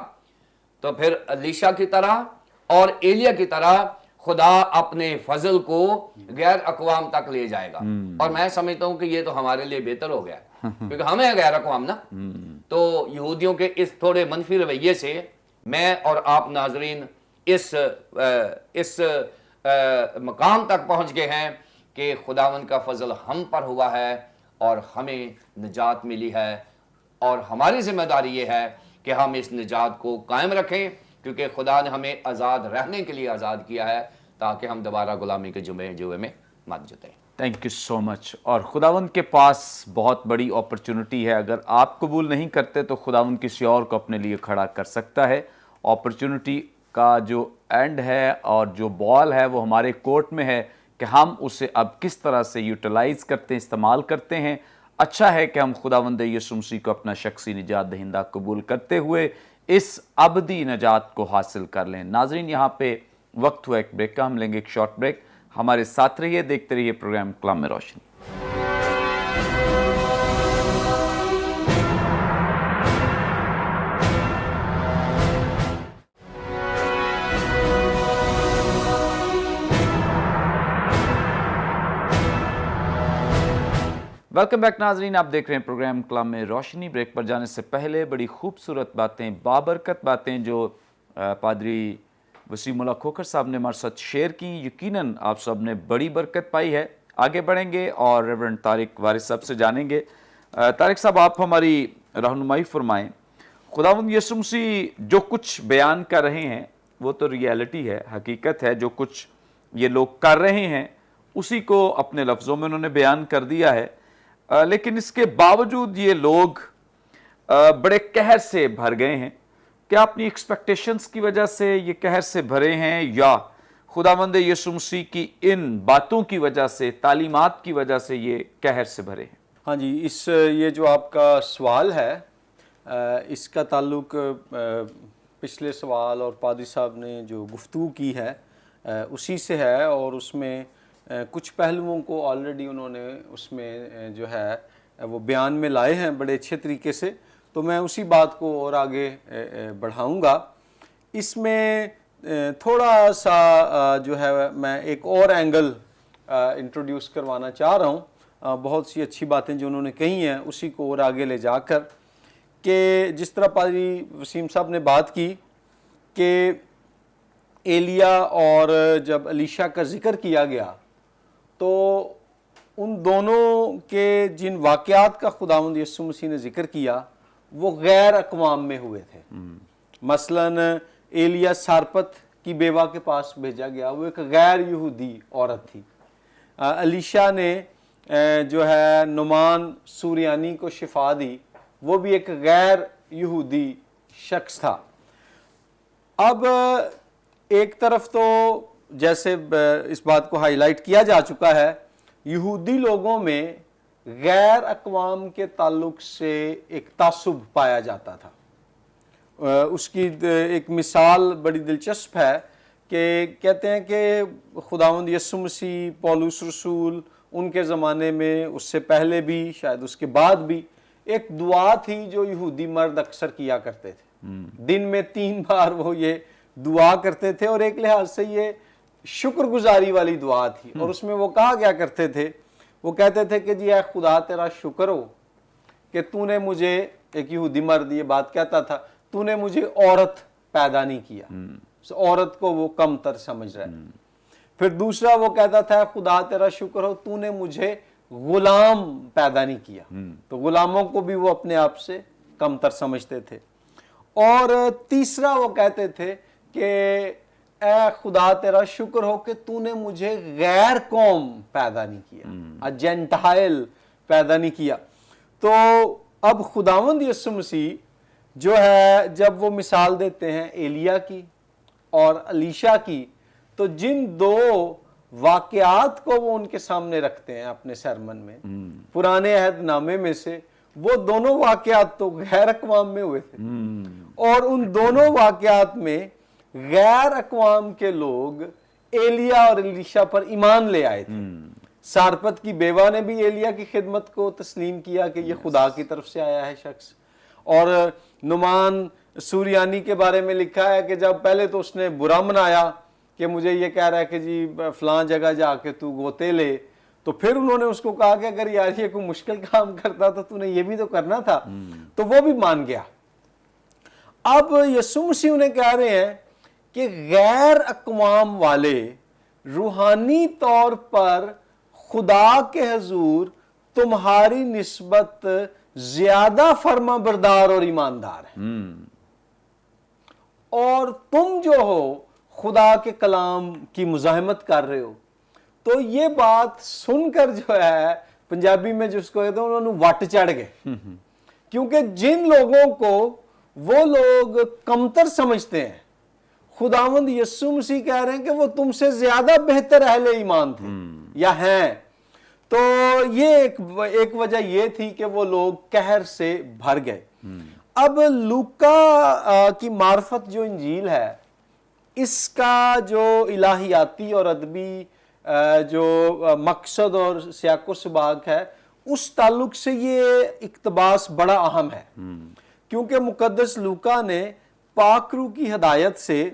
तो फिर अलीशा की तरह और एलिया की तरह खुदा अपने फजल को गैर अक़वाम तक ले जाएगा। और मैं समझता हूं कि ये तो हमारे लिए बेहतर हो गया, क्योंकि हमें है गैर अक़वाम ना। तो यहूदियों के इस थोड़े मनफी रवैये से मैं और आप नाजरीन इस मकाम तक पहुंच गए हैं कि खुदावन का फजल हम पर हुआ है और हमें निजात मिली है, और हमारी जिम्मेदारी ये है कि हम इस निजात को कायम रखें, क्योंकि खुदा ने हमें आज़ाद रहने के लिए आज़ाद किया है, ताकि हम दोबारा गुलामी के जुए में मत जुटें। Thank you so much. और खुदावंद के पास बहुत बड़ी अपॉर्चुनिटी है। अगर आप कबूल नहीं करते तो खुदावंद किसी और को अपने लिए खड़ा कर सकता है। अपॉर्चुनिटी का जो एंड है और जो बॉल है वो हमारे कोर्ट में है कि हम उसे अब किस तरह से यूटिलाइज़ करते हैं, इस्तेमाल करते हैं। अच्छा है कि हम खुदावंद यीशु मसीह को अपना शख्सी निजात दहिंदा कबूल करते हुए इस अबदी नजात को हासिल कर लें। नाजरीन, यहाँ पे वक्त हुआ एक ब्रेक का, हम लेंगे एक शॉर्ट ब्रेक। हमारे साथ रहिए, देखते रहिए प्रोग्राम कलाम में रोशनी। वेलकम बैक नाजरीन, आप देख रहे हैं प्रोग्राम कलाम में रोशनी। ब्रेक पर जाने से पहले बड़ी खूबसूरत बातें, बाबरकत बातें जो पादरी वसीमुल्लाह खोखर साहब ने हमारे साथ शेयर की, यकीनन आप सब ने बड़ी बरकत पाई है। आगे बढ़ेंगे और रेवरेंड तारिक वारिस साहब से जानेंगे। तारिक साहब, आप हमारी रहनुमाई फरमाएं। खुदावंद यीशु मसीह जो कुछ बयान कर रहे हैं वो तो रियलिटी है, हकीकत है। जो कुछ ये लोग कर रहे हैं उसी को अपने लफ्ज़ों में उन्होंने बयान कर दिया है, लेकिन इसके बावजूद ये लोग बड़े कहर से भर गए हैं। क्या अपनी एक्सपेक्टेशंस की वजह से ये कहर से भरे हैं, या खुदावंद यीशु मसीह की इन बातों की वजह से, तालीमात की वजह से ये कहर से भरे हैं? हाँ जी, ये जो आपका सवाल है, इसका ताल्लुक पिछले सवाल और पादरी साहब ने जो गुफ्तगू की है उसी से है, और उसमें कुछ पहलुओं को ऑलरेडी उन्होंने उसमें जो है वो बयान में लाए हैं बड़े अच्छे तरीके से। तो मैं उसी बात को और आगे बढ़ाऊंगा। इसमें थोड़ा सा जो है मैं एक और एंगल इंट्रोड्यूस करवाना चाह रहा हूँ। बहुत सी अच्छी बातें जो उन्होंने कही हैं उसी को और आगे ले जाकर, कि जिस तरह पादरी वसीम साहब ने बात की कि एलिया और जब अलीशा का जिक्र किया गया तो उन दोनों के जिन वाक़यात का खुदावंद यीशु मसीह ने जिक्र किया वो गैर अक़वाम में हुए थे। मसलन एलिया सारपत की बेवा के पास भेजा गया, वो एक गैर यहूदी औरत थी। अलीशा ने जो है नुमान सूरियानी को शिफा दी, वो भी एक गैर यहूदी शख्स था। अब एक तरफ तो जैसे इस बात को हाईलाइट किया जा चुका है, यहूदी लोगों में गैर अक़वाम के ताल्लुक से एक तासुब पाया जाता था। उसकी एक मिसाल बड़ी दिलचस्प है कि कहते हैं कि खुदावंद यीशु मसीह, पौलुस रसूल, उनके ज़माने में, उससे पहले भी, शायद उसके बाद भी, एक दुआ थी जो यहूदी मर्द अक्सर किया करते थे। दिन में 3 बार वो ये दुआ करते थे, और एक लिहाज से ये شکر گزاری والی دعا تھی، اور اس میں وہ کہا کیا کرتے تھے، وہ کہتے تھے کہ جی اے خدا تیرا شکر ہو کہ تو نے مجھے، ایک یہودی مرد یہ بات کہتا تھا، تو نے مجھے عورت پیدا نہیں کیا، عورت کو وہ کم تر سمجھ رہا ہے۔ پھر دوسرا وہ کہتا تھا خدا تیرا شکر ہو تو نے مجھے غلام پیدا نہیں کیا، تو غلاموں کو بھی وہ اپنے آپ سے کم تر سمجھتے تھے۔ اور تیسرا وہ کہتے تھے کہ اے خدا تیرا شکر ہو کہ تو نے مجھے غیر قوم پیدا نہیں کیا، جینٹائل پیدا نہیں کیا۔ تو اب خداوند یسوع مسیح جو ہے جب وہ مثال دیتے ہیں ایلیا کی اور الیشا کی، تو جن دو واقعات کو وہ ان کے سامنے رکھتے ہیں اپنے سرمن میں پرانے عہد نامے میں سے، وہ دونوں واقعات تو غیر اقوام میں ہوئے تھے، اور ان دونوں واقعات میں غیر اقوام کے لوگ ایلیا اور الیشا پر ایمان لے آئے تھے۔ سارپت کی بیوہ نے بھی ایلیا کی خدمت کو تسلیم کیا کہ یہ خدا کی طرف سے آیا ہے شخص، اور نعمان سوریانی کے بارے میں لکھا ہے کہ جب پہلے تو اس نے برا منایا کہ مجھے یہ کہہ رہا ہے کہ جی فلاں جگہ جا کے تو گوتے لے، تو پھر انہوں نے اس کو کہا کہ اگر یار یہ کوئی مشکل کام کرتا تو نے یہ بھی تو کرنا تھا، تو وہ بھی مان گیا۔ اب یسوع مسیح انہیں کہہ رہے ہیں کہ غیر اقوام والے روحانی طور پر خدا کے حضور تمہاری نسبت زیادہ فرما بردار اور ایماندار ہیں، اور تم جو ہو خدا کے کلام کی مزاحمت کر رہے ہو۔ تو یہ بات سن کر جو ہے پنجابی میں جس کو کہتے ہیں انہوں نے وٹ چڑھ گئے، کیونکہ جن لوگوں کو وہ لوگ کمتر سمجھتے ہیں، خداوند یسوع مسیح کہہ رہے ہیں کہ وہ تم سے زیادہ بہتر اہل ایمان تھے یا ہیں۔ تو یہ ایک وجہ یہ تھی کہ وہ لوگ قہر سے بھر گئے۔ اب لوکا کی معرفت جو انجیل ہے، اس کا جو الہیاتی اور ادبی جو مقصد اور سیاق و سباق ہے، اس تعلق سے یہ اقتباس بڑا اہم ہے، کیونکہ مقدس لوکا نے پاک روح کی ہدایت سے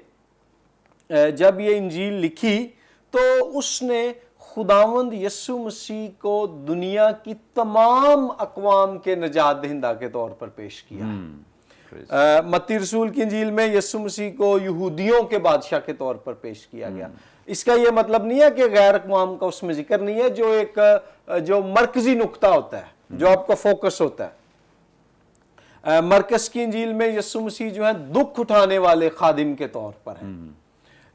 جب یہ انجیل لکھی تو اس نے خداوند یسوع مسیح کو دنیا کی تمام اقوام کے نجات دہندہ کے طور پر پیش کیا۔ متی رسول کی انجیل میں یسوع مسیح کو یہودیوں کے بادشاہ کے طور پر پیش کیا گیا۔ اس کا یہ مطلب نہیں ہے کہ غیر اقوام کا اس میں ذکر نہیں ہے، جو مرکزی نقطہ ہوتا ہے، جو آپ کا فوکس ہوتا ہے۔ مرکز کی انجیل میں یسوع مسیح جو ہے دکھ اٹھانے والے خادم کے طور پر ہیں۔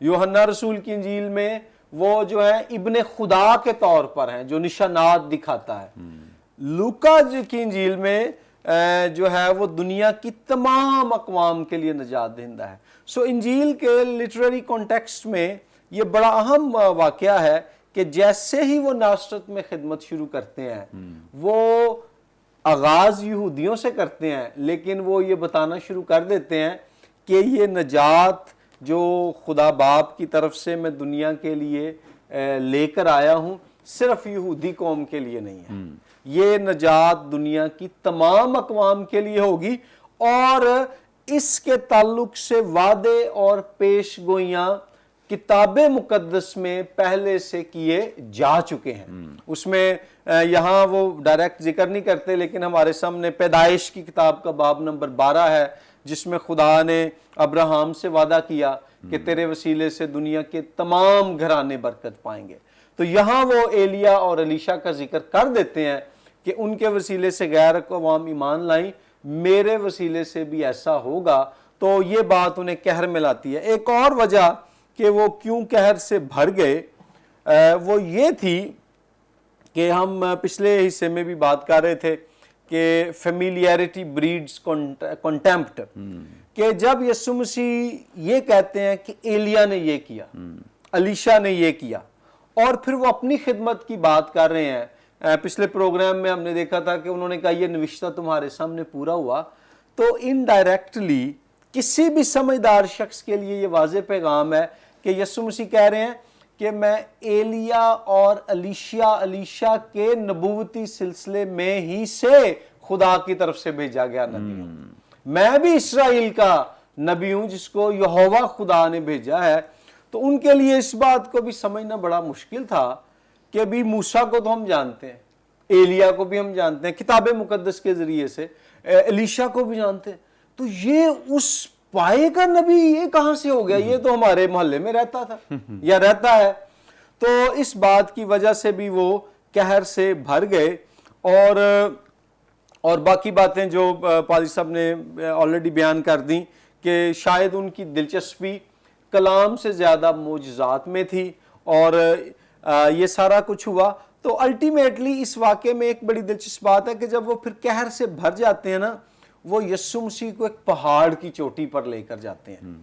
یوحنا رسول کی انجیل میں وہ جو ہے ابن خدا کے طور پر ہیں، جو نشانات دکھاتا ہے۔ لوکا کی انجیل میں جو ہے وہ دنیا کی تمام اقوام کے لیے نجات دہندہ ہے۔ سو انجیل کے لٹریری کانٹیکسٹ میں یہ بڑا اہم واقعہ ہے کہ جیسے ہی وہ ناصرت میں خدمت شروع کرتے ہیں، وہ آغاز یہودیوں سے کرتے ہیں، لیکن وہ یہ بتانا شروع کر دیتے ہیں کہ یہ نجات جو خدا باپ کی طرف سے میں دنیا کے لیے لے کر آیا ہوں، صرف یہودی قوم کے لیے نہیں ہے، یہ نجات دنیا کی تمام اقوام کے لیے ہوگی، اور اس کے تعلق سے وعدے اور پیش گوئیاں کتاب مقدس میں پہلے سے کیے جا چکے ہیں۔ اس میں یہاں وہ ڈائریکٹ ذکر نہیں کرتے، لیکن ہمارے سامنے پیدائش کی کتاب کا باب نمبر 12 ہے، جس میں خدا نے ابراہم سے وعدہ کیا کہ تیرے وسیلے سے دنیا کے تمام گھرانے برکت پائیں گے۔ تو یہاں وہ ایلیا اور الیشا کا ذکر کر دیتے ہیں کہ ان کے وسیلے سے غیر اقوام ایمان لائیں، میرے وسیلے سے بھی ایسا ہوگا۔ تو یہ بات انہیں قہر میں لاتی ہے۔ ایک اور وجہ کہ وہ کیوں قہر سے بھر گئے وہ یہ تھی کہ ہم پچھلے حصے میں بھی بات کر رہے تھے کہ فیملیئرٹی بریڈز کنٹیمپٹ، کہ جب یسوع مسیح یہ کہتے ہیں کہ ایلیا نے یہ کیا، الیشا نے یہ کیا، اور پھر وہ اپنی خدمت کی بات کر رہے ہیں۔ پچھلے پروگرام میں ہم نے دیکھا تھا کہ انہوں نے کہا یہ نوشتہ تمہارے سامنے پورا ہوا، تو انڈائریکٹلی کسی بھی سمجھدار شخص کے لیے یہ واضح پیغام ہے کہ یسوع مسیح کہہ رہے ہیں کہ میں ایلیا اور الیشا کے نبوتی سلسلے میں ہی سے خدا کی طرف سے بھیجا گیا نبی ہوں، میں بھی اسرائیل کا نبی ہوں جس کو یہوہ خدا نے بھیجا ہے۔ تو ان کے لیے اس بات کو بھی سمجھنا بڑا مشکل تھا کہ ابھی موسیٰ کو تو ہم جانتے ہیں, ایلیا کو بھی ہم جانتے ہیں کتاب مقدس کے ذریعے سے, الیشا کو بھی جانتے ہیں, تو یہ اس پائے کا نبی یہ کہاں سے ہو گیا, یہ تو ہمارے محلے میں رہتا تھا یا رہتا ہے. تو اس بات کی وجہ سے بھی وہ قہر سے بھر گئے. اور باقی باتیں جو پادری صاحب نے آلریڈی بیان کر دیں کہ شاید ان کی دلچسپی کلام سے زیادہ معجزات میں تھی, اور یہ سارا کچھ ہوا. تو الٹیمیٹلی اس واقعے میں ایک بڑی دلچسپ بات ہے کہ جب وہ پھر قہر سے بھر جاتے ہیں نا, وہ یسوع مسیح کو ایک پہاڑ کی چوٹی پر لے کر جاتے ہیں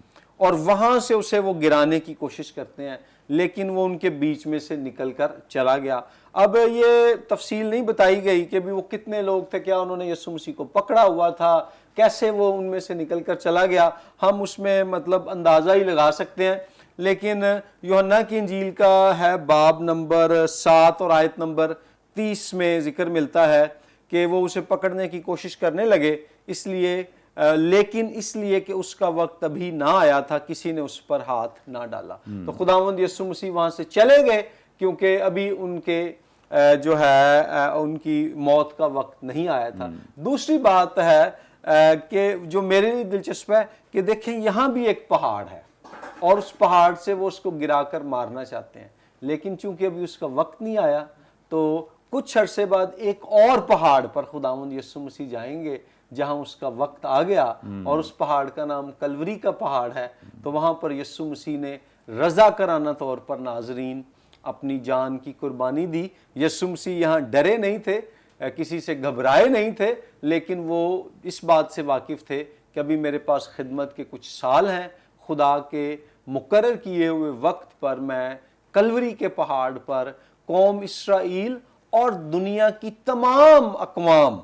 اور وہاں سے اسے وہ گرانے کی کوشش کرتے ہیں, لیکن وہ ان کے بیچ میں سے نکل کر چلا گیا. اب یہ تفصیل نہیں بتائی گئی کہ بھی وہ کتنے لوگ تھے, کیا انہوں نے یسوع مسیح کو پکڑا ہوا تھا, کیسے وہ ان میں سے نکل کر چلا گیا, ہم اس میں مطلب اندازہ ہی لگا سکتے ہیں. لیکن یوحنا کی انجیل کا ہے باب نمبر 7 اور آیت نمبر 30 میں ذکر ملتا ہے کہ وہ اسے پکڑنے کی کوشش کرنے لگے, لیکن اس لیے کہ اس کا وقت ابھی نہ آیا تھا, کسی نے اس پر ہاتھ نہ ڈالا. تو خداوند یسوع مسیح وہاں سے چلے گئے کیونکہ ابھی ان کے جو ہے ان کی موت کا وقت نہیں آیا تھا. دوسری بات ہے کہ جو میرے لیے دلچسپ ہے کہ دیکھیں یہاں بھی ایک پہاڑ ہے اور اس پہاڑ سے وہ اس کو گرا کر مارنا چاہتے ہیں, لیکن چونکہ ابھی اس کا وقت نہیں آیا تو کچھ عرصے بعد ایک اور پہاڑ پر خداوند یسوع مسیح جائیں گے جہاں اس کا وقت آ گیا, اور اس پہاڑ کا نام کلوری کا پہاڑ ہے. تو وہاں پر یسوع مسیح نے رضاکارانہ طور پر ناظرین اپنی جان کی قربانی دی. یسوع مسیح یہاں ڈرے نہیں تھے, کسی سے گھبرائے نہیں تھے, لیکن وہ اس بات سے واقف تھے کہ ابھی میرے پاس خدمت کے کچھ سال ہیں, خدا کے مقرر کیے ہوئے وقت پر میں کلوری کے پہاڑ پر قوم اسرائیل اور دنیا کی تمام اقوام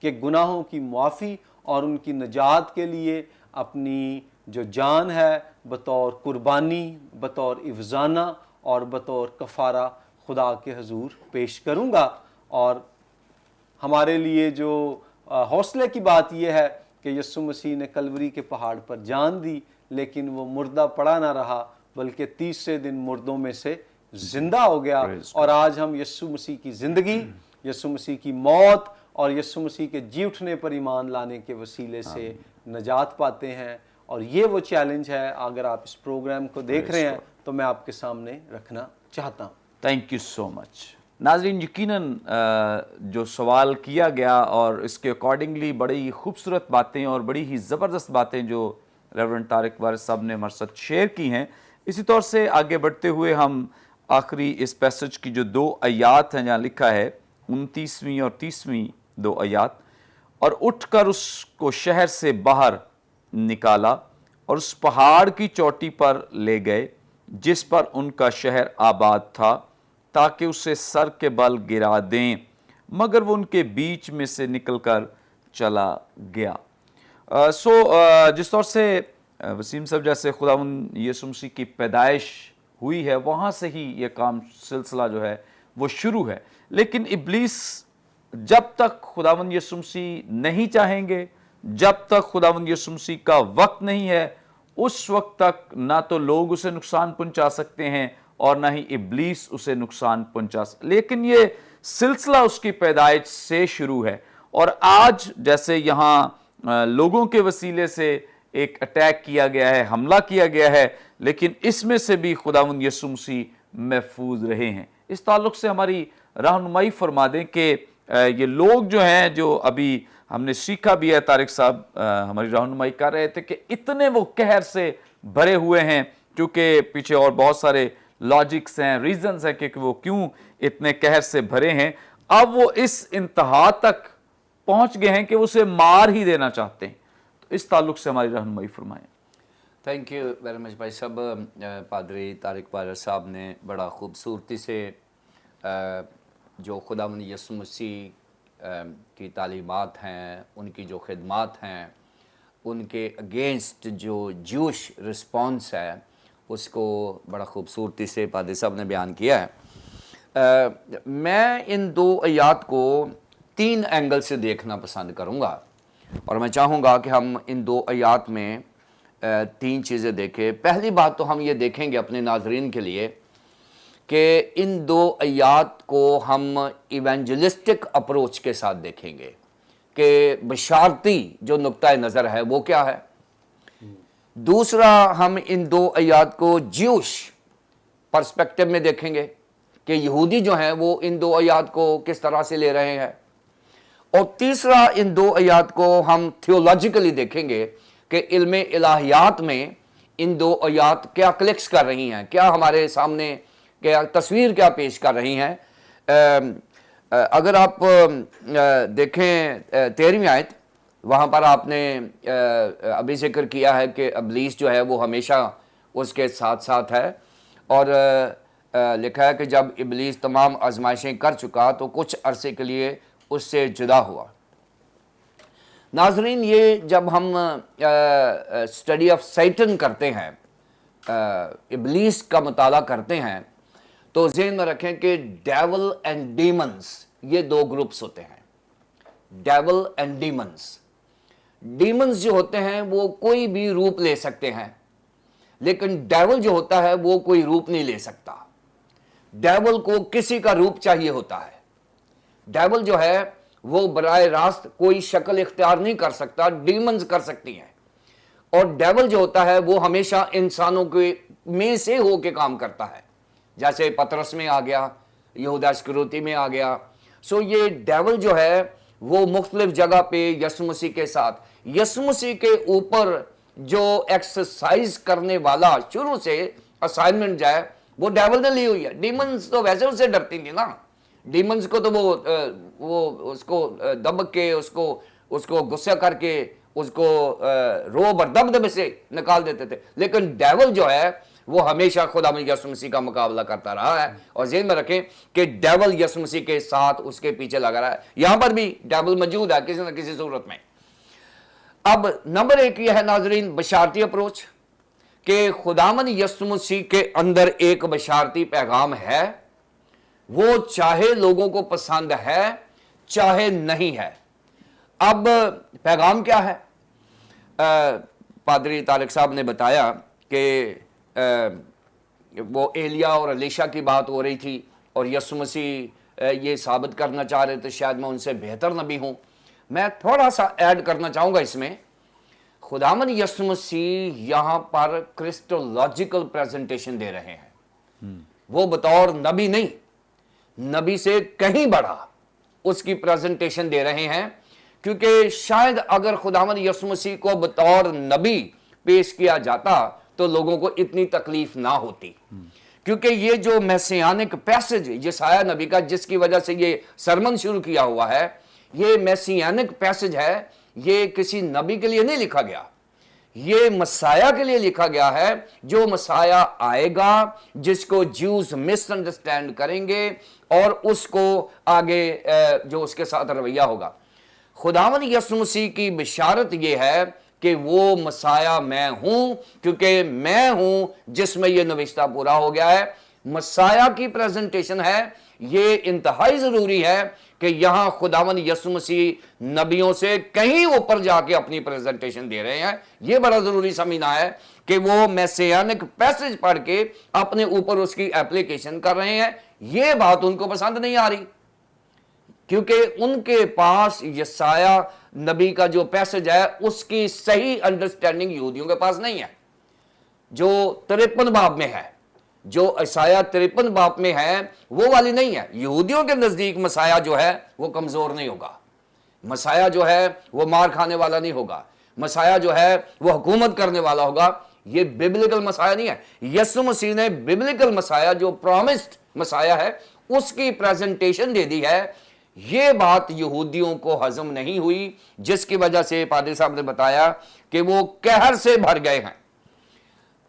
کے گناہوں کی معافی اور ان کی نجات کے لیے اپنی جو جان ہے بطور قربانی, بطور افزانہ اور بطور کفارہ خدا کے حضور پیش کروں گا. اور ہمارے لیے جو حوصلے کی بات یہ ہے کہ یسوع مسیح نے کلوری کے پہاڑ پر جان دی, لیکن وہ مردہ پڑا نہ رہا بلکہ تیسرے دن مردوں میں سے زندہ ہو گیا. اور آج ہم یسوع مسیح کی زندگی, یسوع مسیح کی موت اور یسوع مسیح کے جی اٹھنے پر ایمان لانے کے وسیلے سے نجات پاتے ہیں. اور یہ وہ چیلنج ہے, اگر آپ اس پروگرام کو دیکھ رہے ہیں تو میں آپ کے سامنے رکھنا چاہتا ہوں. تھینک یو سو مچ. ناظرین, یقیناً جو سوال کیا گیا اور اس کے اکارڈنگلی بڑی خوبصورت باتیں اور بڑی ہی زبردست باتیں جو ریورنڈ طارق وارث صاحب نے ہمارے ساتھ شیئر کی ہیں, اسی طور سے آگے بڑھتے ہوئے ہم آخری اس پیسج کی جو 2 آیات ہیں جہاں لکھا ہے 29ویں اور 30ویں 2 آیات, اور اٹھ کر اس کو شہر سے باہر نکالا اور اس پہاڑ کی چوٹی پر لے گئے جس پر ان کا شہر آباد تھا, تاکہ اسے سر کے بل گرا دیں, مگر وہ ان کے بیچ میں سے نکل کر چلا گیا. جس طور سے وسیم صاحب جیسے خداوند یسوع مسیح کی پیدائش ہوئی ہے وہاں سے ہی یہ کام سلسلہ جو ہے وہ شروع ہے, لیکن ابلیس جب تک خداوند یسوع مسیح نہیں چاہیں گے, جب تک خداوند یسوع مسیح کا وقت نہیں ہے, اس وقت تک نہ تو لوگ اسے نقصان پہنچا سکتے ہیں اور نہ ہی ابلیس اسے نقصان پہنچا سکتے. لیکن یہ سلسلہ اس کی پیدائش سے شروع ہے, اور آج جیسے یہاں لوگوں کے وسیلے سے ایک اٹیک کیا گیا ہے, حملہ کیا گیا ہے, لیکن اس میں سے بھی خداوند یسوع مسیح محفوظ رہے ہیں. اس تعلق سے ہماری رہنمائی فرما دیں کہ یہ لوگ جو ہیں, جو ابھی ہم نے سیکھا بھی ہے, طارق صاحب ہماری رہنمائی کر رہے تھے کہ اتنے وہ قہر سے بھرے ہوئے ہیں, کیونکہ پیچھے اور بہت سارے لاجکس ہیں, ریزنز ہیں کہ وہ کیوں اتنے قہر سے بھرے ہیں. اب وہ اس انتہا تک پہنچ گئے ہیں کہ اسے مار ہی دینا چاہتے ہیں. تو اس تعلق سے ہماری رہنمائی فرمائیں. تھینک یو ویری مچ بھائی صاحب. پادری طارق وارث صاحب نے بڑا خوبصورتی سے جو خداوند یسوع مسیح کی تعلیمات ہیں, ان کی جو خدمات ہیں, ان کے اگینسٹ جو جوش رسپانس ہے, اس کو بڑا خوبصورتی سے پادری صاحب نے بیان کیا ہے. میں ان 2 آیات کو 3 اینگل سے دیکھنا پسند کروں گا, اور میں چاہوں گا کہ ہم ان 2 آیات میں تین چیزیں دیکھیں. پہلی بات تو ہم یہ دیکھیں گے اپنے ناظرین کے لیے کہ ان دو آیات کو ہم ایونجلسٹک اپروچ کے ساتھ دیکھیں گے کہ بشارتی جو نقطہ نظر ہے وہ کیا ہے. دوسرا ہم ان دو آیات کو جیوش پرسپیکٹو میں دیکھیں گے کہ یہودی جو ہیں وہ ان دو آیات کو کس طرح سے لے رہے ہیں. اور تیسرا ان دو آیات کو ہم تھیولوجیکلی دیکھیں گے کہ علم الہیات میں ان دو آیات کیا کلکس کر رہی ہیں, کیا ہمارے سامنے کیا تصویر کیا پیش کر رہی ہیں. اگر آپ دیکھیں 13ویں آیت, وہاں پر آپ نے ابھی ذکر کیا ہے کہ ابلیس جو ہے وہ ہمیشہ اس کے ساتھ ساتھ ہے, اور لکھا ہے کہ جب ابلیس تمام آزمائشیں کر چکا تو کچھ عرصے کے لیے اس سے جدا ہوا. ناظرین, یہ جب ہم اسٹڈی آف سیٹن کرتے ہیں, ابلیس کا مطالعہ کرتے ہیں, تو ذہن میں رکھیں کہ ڈیول اینڈ ڈیمنز یہ دو گروپس ہوتے ہیں. Dual and demons. ڈیمنز جو ہوتے ہیں وہ کوئی بھی روپ لے سکتے ہیں, لیکن ڈیول جو ہوتا ہے وہ کوئی روپ نہیں لے سکتا. ڈیول کو کسی کا روپ چاہیے ہوتا ہے. ڈیول جو ہے وہ براہ راست کوئی شکل اختیار نہیں کر سکتا, ڈیمنز کر سکتی ہیں. اور ڈیول جو ہوتا ہے وہ ہمیشہ انسانوں کے میں سے ہو کے کام کرتا ہے, جیسے پطرس میں آ گیا, یہودا اسکریوتی میں آ گیا. سو یہ ڈیول جو ہے وہ مختلف جگہ پہ یسوع مسیح کے ساتھ, یسوع مسیح کے اوپر جو ایکسرسائز کرنے والا شروع سے اسائنمنٹ جو ہے وہ ڈیول نے لی ہوئی ہے. ڈیمنز تو ویسے اس سے ڈرتی تھی نا. ڈیمنز کو تو وہ اس کو دبک کے اس کو غصہ کر کے اس کو روب اور دبدبے سے نکال دیتے تھے, لیکن ڈیول جو ہے وہ ہمیشہ خدا یسوع مسیح کا مقابلہ کرتا رہا ہے. اور ذہن میں رکھیں کہ ڈیول یسوع مسیح کے ساتھ اس کے پیچھے لگا رہا ہے. یہاں پر بھی ڈیول موجود ہے کسی نہ کسی صورت میں. اب نمبر ایک یہ ہے ناظرین بشارتی اپروچ کہ خداوند یسوع مسیح کے اندر ایک بشارتی پیغام ہے, وہ چاہے لوگوں کو پسند ہے چاہے نہیں ہے. اب پیغام کیا ہے؟ پادری طارق صاحب نے بتایا کہ وہ ایلیا اور الیشا کی بات ہو رہی تھی, اور یسوع مسیح یہ ثابت کرنا چاہ رہے تھے شاید میں ان سے بہتر نبی ہوں. میں تھوڑا سا ایڈ کرنا چاہوں گا اس میں. خداوند یسوع مسیح یہاں پر کرسٹولوجیکل پریزنٹیشن دے رہے ہیں. وہ بطور نبی نہیں, نبی سے کہیں بڑا اس کی پریزنٹیشن دے رہے ہیں, کیونکہ شاید اگر خداوند یسوع مسیح کو بطور نبی پیش کیا جاتا تو لوگوں کو اتنی تکلیف نہ ہوتی. کیونکہ یہ جو میسیانک پیسج یسایہ نبی کا جس کی وجہ سے یہ سرمن شروع کیا ہوا ہے, یہ میسیانک پیسج ہے, یہ کسی نبی کے لیے نہیں لکھا گیا, یہ مسیح کے لیے لکھا گیا ہے, جو مسیح آئے گا جس کو جیوز مس انڈرسٹینڈ کریں گے اور اس کو آگے جو اس کے ساتھ رویہ ہوگا. خداوند یسوع مسیح کی بشارت یہ ہے کہ وہ مسیح میں ہوں, کیونکہ میں ہوں جس میں یہ نوشتہ پورا ہو گیا ہے. مسیح کی پریزنٹیشن ہے, یہ انتہائی ضروری ہے کہ یہاں خداوند یسوع مسیح نبیوں سے کہیں اوپر جا کے اپنی پریزنٹیشن دے رہے ہیں. یہ بڑا ضروری سمجھنا ہے کہ وہ میسیانک پیسج پڑھ کے اپنے اوپر اس کی اپلیکیشن کر رہے ہیں. یہ بات ان کو پسند نہیں آ رہی, کیونکہ ان کے پاس یسایہ نبی کا جو پیسج ہے اس کی صحیح انڈرسٹینڈنگ یہودیوں کے پاس نہیں ہے, جو 53 باب میں ہے, جو یسایہ 53 باب میں ہے وہ والی نہیں ہے. یہودیوں کے نزدیک مسیح جو ہے وہ کمزور نہیں ہوگا, مسیح جو ہے وہ مار کھانے والا نہیں ہوگا, مسیح جو ہے وہ حکومت کرنے والا ہوگا. یہ بیبلیکل مسیح نہیں ہے. یسوع مسیح نے بیبلیکل مسیح جو پرومسڈ مسیح ہے اس کی پریزنٹیشن دے دی ہے. یہ بات یہودیوں کو ہضم نہیں ہوئی, جس کی وجہ سے پادری صاحب نے بتایا کہ وہ قہر سے بھر گئے ہیں.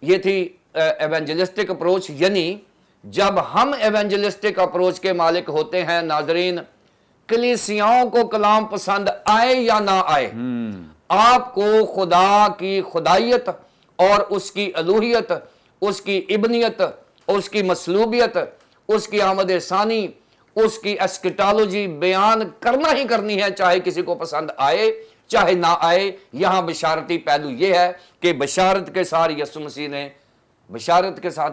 یہ تھی ایونجلسٹک اپروچ. یعنی جب ہم ایونجلسٹک اپروچ کے مالک ہوتے ہیں ناظرین, کلیسیاؤں کو کلام پسند آئے یا نہ آئے, آپ کو خدا کی خدائیت اور اس کی الوہیت, اس کی ابنیت, اس کی مصلوبیت, اس کی آمد ثانی, اس کی اسکٹالوجی بیان کرنا ہی کرنی ہے, چاہے کسی کو پسند آئے चाहे ना आए। यहां बशारती पहलू यह है कि बशारत के साथ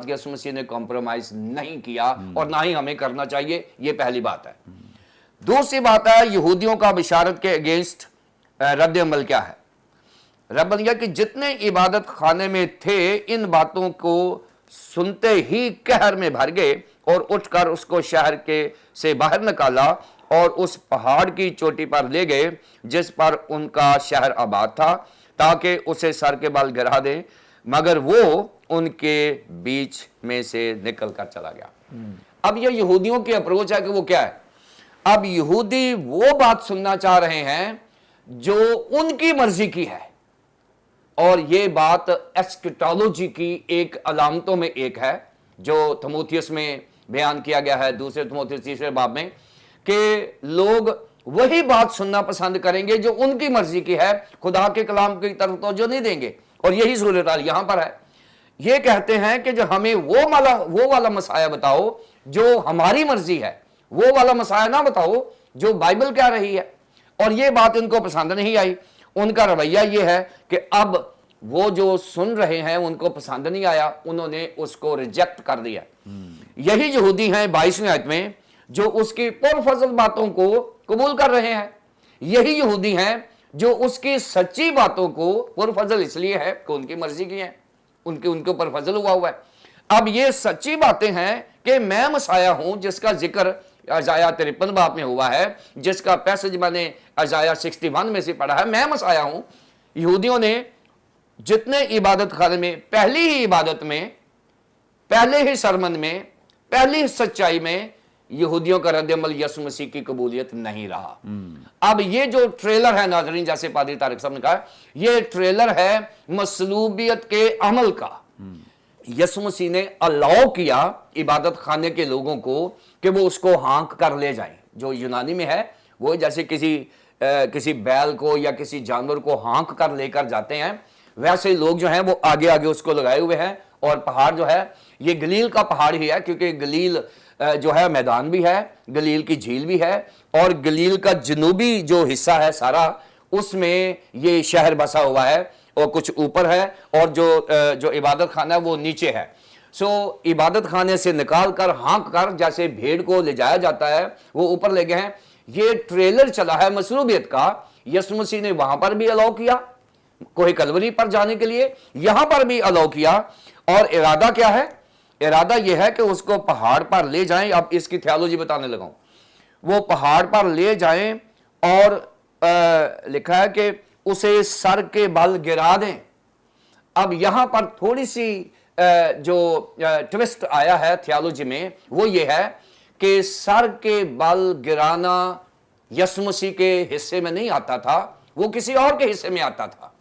यीशु मसीह ने कॉम्प्रोमाइज नहीं किया और ना ही हमें करना चाहिए। यह पहली बात है। दूसरी बात है, यहूदियों का बशारत के अगेंस्ट रद्द अमल क्या है? रद्द अमल कि जितने इबादत खाने में थे, इन बातों को सुनते ही कहर में भर गए और उठकर उसको शहर के से बाहर निकाला और उस पहाड़ की चोटी पर ले गए जिस पर उनका शहर आबाद था, ताकि उसे सर के बल गिरा दे, मगर वो उनके बीच में से निकल कर चला गया। अब ये यहूदियों की अप्रोच है कि वो क्या है, अब यहूदी वो बात सुनना चाह रहे हैं जो उनकी मर्जी की है, और ये बात एस्केटोलॉजी की एक अलामतों में एक है जो थिमोथियस में बयान किया गया है, दूसरे थिमोथियस 3 बाब में, कि लोग वही बात सुनना पसंद करेंगे जो उनकी मर्जी की है, खुदा के कलाम की तरफ तो जो नहीं देंगे। और यही सूरत हाल यहां पर है। ये कहते हैं कि जो हमें वो वाला मसाया बताओ जो हमारी मर्जी है, वो वाला मसाया ना बताओ जो बाइबल कह रही है। और ये बात इनको पसंद नहीं आई। उनका रवैया ये है कि अब वो जो सुन रहे हैं उनको पसंद नहीं आया, उन्होंने उसको रिजेक्ट कर दिया। यही यहूदी हैं 22वीं आयत में जो उसकी पुरफजल बातों को कबूल कर रहे हैं। यही यहूदी हैं जो उसकी सच्ची बातों को, पुरफजल इसलिए है कि उनकी मर्जी की है, उनके ऊपर फजल हुआ है। अब ये सच्ची बातें हैं कि मैं मसाया हूं, जिसका जिक्र अजाया 53 बाब में हुआ है, जिसका पैसेज मैंने अजाया 61 में से पढ़ा है। मैं मसाया हूं। यहूदियों ने जितने इबादत खाने में, पहली ही इबादत में, पहले ही सरमन में, पहली ही सच्चाई में यहूदियों का रद्द अमल यीशु मसीह की कबूलियत नहीं रहा। अब ये जो ट्रेलर है नाज़रीन, जैसे पादरी तारिक साहब ने कहा, ये ट्रेलर है मसलूबियत के अमल का। यीशु मसीह ने अलाउ किया इबादत खाने के लोगों को कि वो उसको हाँक कर ले जाएं। जो यूनानी में है वो जैसे किसी बैल को या किसी जानवर को हाँक कर लेकर जाते हैं, वैसे लोग जो हैं वो आगे आगे उसको लगाए हुए हैं। और पहाड़ जो है ये गलील का पहाड़ ही है, क्योंकि गलील जो है मैदान भी है, गलील की झील भी है, और गलील का जनूबी जो हिस्सा है सारा, उसमें ये शहर बसा हुआ है और कुछ ऊपर है, और जो इबादत खाना है वो नीचे है। सो इबादत खाने से निकाल कर हाँक कर जैसे भेड़ को ले जाया जाता है वो ऊपर ले गए हैं। ये ट्रेलर चला है मसलूबियत का। यीशु मसीह ने वहां पर भी अलाउ किया कोई कलवरी पर जाने के लिए, यहां पर भी अलाउ किया। और इरादा क्या है? इरादा यह है कि उसको पहाड़ पर ले जाएं। अब इसकी थियोलॉजी बताने लगा हूं। वो पहाड़ पर ले जाएं और लिखा है कि उसे सर के बल गिरा दें। अब यहां पर थोड़ी सी जो ट्विस्ट आया है थियोलॉजी में, वो ये है कि सर के बल गिराना यीशु मसीह के हिस्से में नहीं आता था, वो किसी और के हिस्से में आता था।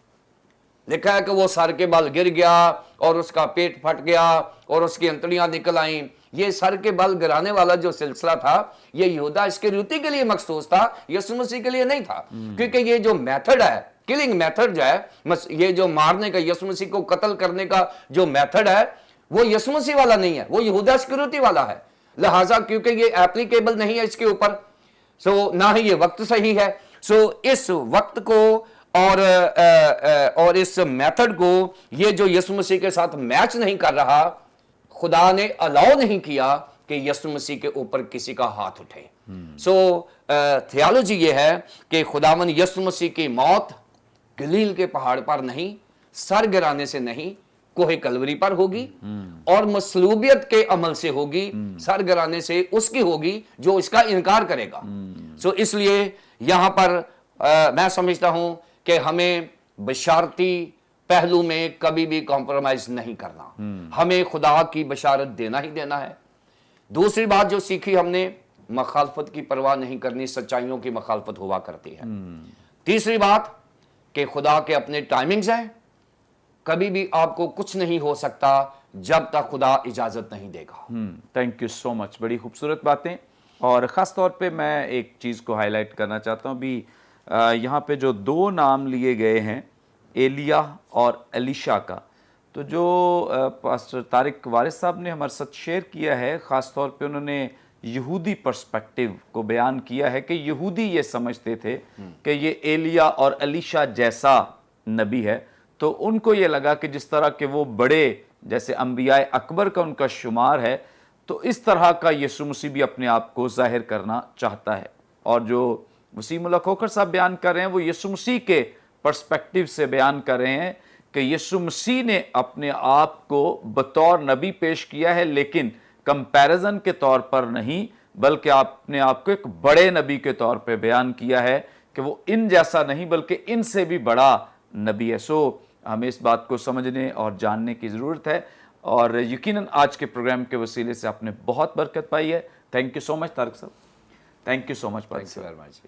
लिखा है कि वो सर के बल गिर गया और उसका पेट फट गया और उसकी अंतड़ियां निकल आईं। ये सर के बल गिराने वाला जो सिलसिला था ये यहूदा इस्करियोती के लिए मखसूस था, यीशु मसीह के लिए नहीं था। क्योंकि ये जो मेथड है, किलिंग मेथड जो है, ये जो मारने का, यीशु मसीह को कत्ल करने का जो मेथड है, वो यीशु मसीह वाला नहीं है, वो यहूदा इस्करियोती वाला है। लिहाजा क्योंकि ये एप्लीकेबल नहीं है इसके ऊपर, सो ना ही ये वक्त सही है। सो इस वक्त को और इस मेथड को ये जो यीशु मसीह के साथ मैच नहीं कर रहा, खुदा ने अलाउ नहीं किया कि यीशु मसीह के ऊपर किसी का हाथ उठे। सो थियोलॉजी ये है कि खुदावन यीशु मसीह की मौत गलील के पहाड़ पर नहीं, सर गिराने से नहीं, कोहे कलवरी पर होगी और मसलूबियत के अमल से होगी। सर गिराने से उसकी होगी जो इसका इनकार करेगा। सो इसलिए यहां पर मैं समझता हूं कि हमें बशारती पहलू में कभी भी कॉम्प्रोमाइज नहीं करना, हमें खुदा की बशारत देना ही देना है। दूसरी बात जो सीखी हमने, मखालफत की परवाह नहीं करनी, सच्चाइयों की मखालफत हुआ करती है। तीसरी बात कि खुदा के अपने टाइमिंग्स हैं, कभी भी आपको कुछ नहीं हो सकता जब तक खुदा इजाजत नहीं देगा। थैंक यू सो मच, बड़ी खूबसूरत बातें। और ख़ास तौर पे मैं एक चीज़ को हाईलाइट करना चाहता हूँ। अभी यहाँ पे जो दो नाम लिए गए हैं, एलिया और एलिशा का, तो जो पास्टर तारिक वारिस साहब ने हमारे साथ शेयर किया है, ख़ास तौर पे उन्होंने یہودی پرسپیکٹیو کو بیان کیا ہے کہ یہودی یہ سمجھتے تھے کہ یہ ایلیا اور الیشا جیسا نبی ہے، تو ان کو یہ لگا کہ جس طرح کہ وہ بڑے جیسے انبیاء اکبر کا ان کا شمار ہے، تو اس طرح کا یسوع مسیح بھی اپنے آپ کو ظاہر کرنا چاہتا ہے۔ اور جو وسیم اللہ کھوکھر صاحب بیان کر رہے ہیں وہ یسوع مسیح کے پرسپیکٹیو سے بیان کر رہے ہیں کہ یسوع مسیح نے اپنے آپ کو بطور نبی پیش کیا ہے، لیکن کمپیریزن کے طور پر نہیں، بلکہ اپنے آپ کو ایک بڑے نبی کے طور پہ بیان کیا ہے کہ وہ ان جیسا نہیں بلکہ ان سے بھی بڑا نبی ہے۔ سو ہمیں اس بات کو سمجھنے اور جاننے کی ضرورت ہے، اور یقیناً آج کے پروگرام کے وسیلے سے آپ نے بہت برکت پائی ہے۔ تھینک یو سو مچ طارق صاحب، تھینک یو سو مچ طارق صاحب۔ Very much.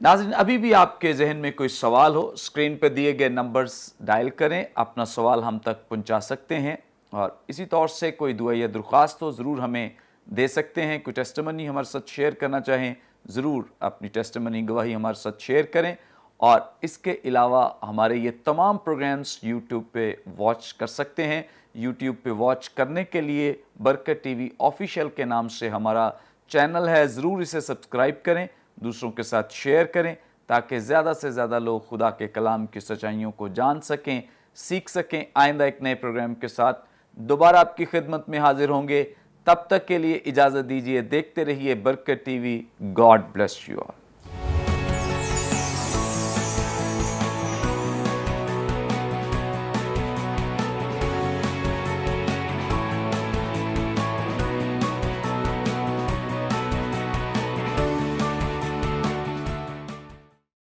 ناظرین، ابھی بھی آپ کے ذہن میں کوئی سوال ہو، اسکرین پہ دیے گئے نمبرز ڈائل کریں، اپنا سوال ہم تک پہنچا سکتے ہیں، اور اسی طور سے کوئی دعا یا درخواست ہو ضرور ہمیں دے سکتے ہیں۔ کوئی ٹیسٹیمنی ہمارے ساتھ شیئر کرنا چاہیں ضرور اپنی ٹیسٹیمنی گواہی ہمارے ساتھ شیئر کریں، اور اس کے علاوہ ہمارے یہ تمام پروگرامز یوٹیوب پہ واچ کر سکتے ہیں۔ یوٹیوب پہ واچ کرنے کے لیے برکت ٹی وی آفیشیل کے نام سے ہمارا چینل ہے، ضرور اسے سبسکرائب کریں، دوسروں کے ساتھ شیئر کریں، تاکہ زیادہ سے زیادہ لوگ خدا کے کلام کی سچائیوں کو جان سکیں، سیکھ سکیں۔ آئندہ ایک نئے پروگرام کے ساتھ دوبارہ آپ کی خدمت میں حاضر ہوں گے، تب تک کے لیے اجازت دیجیے، دیکھتے رہیے برکت T V. God bless you all.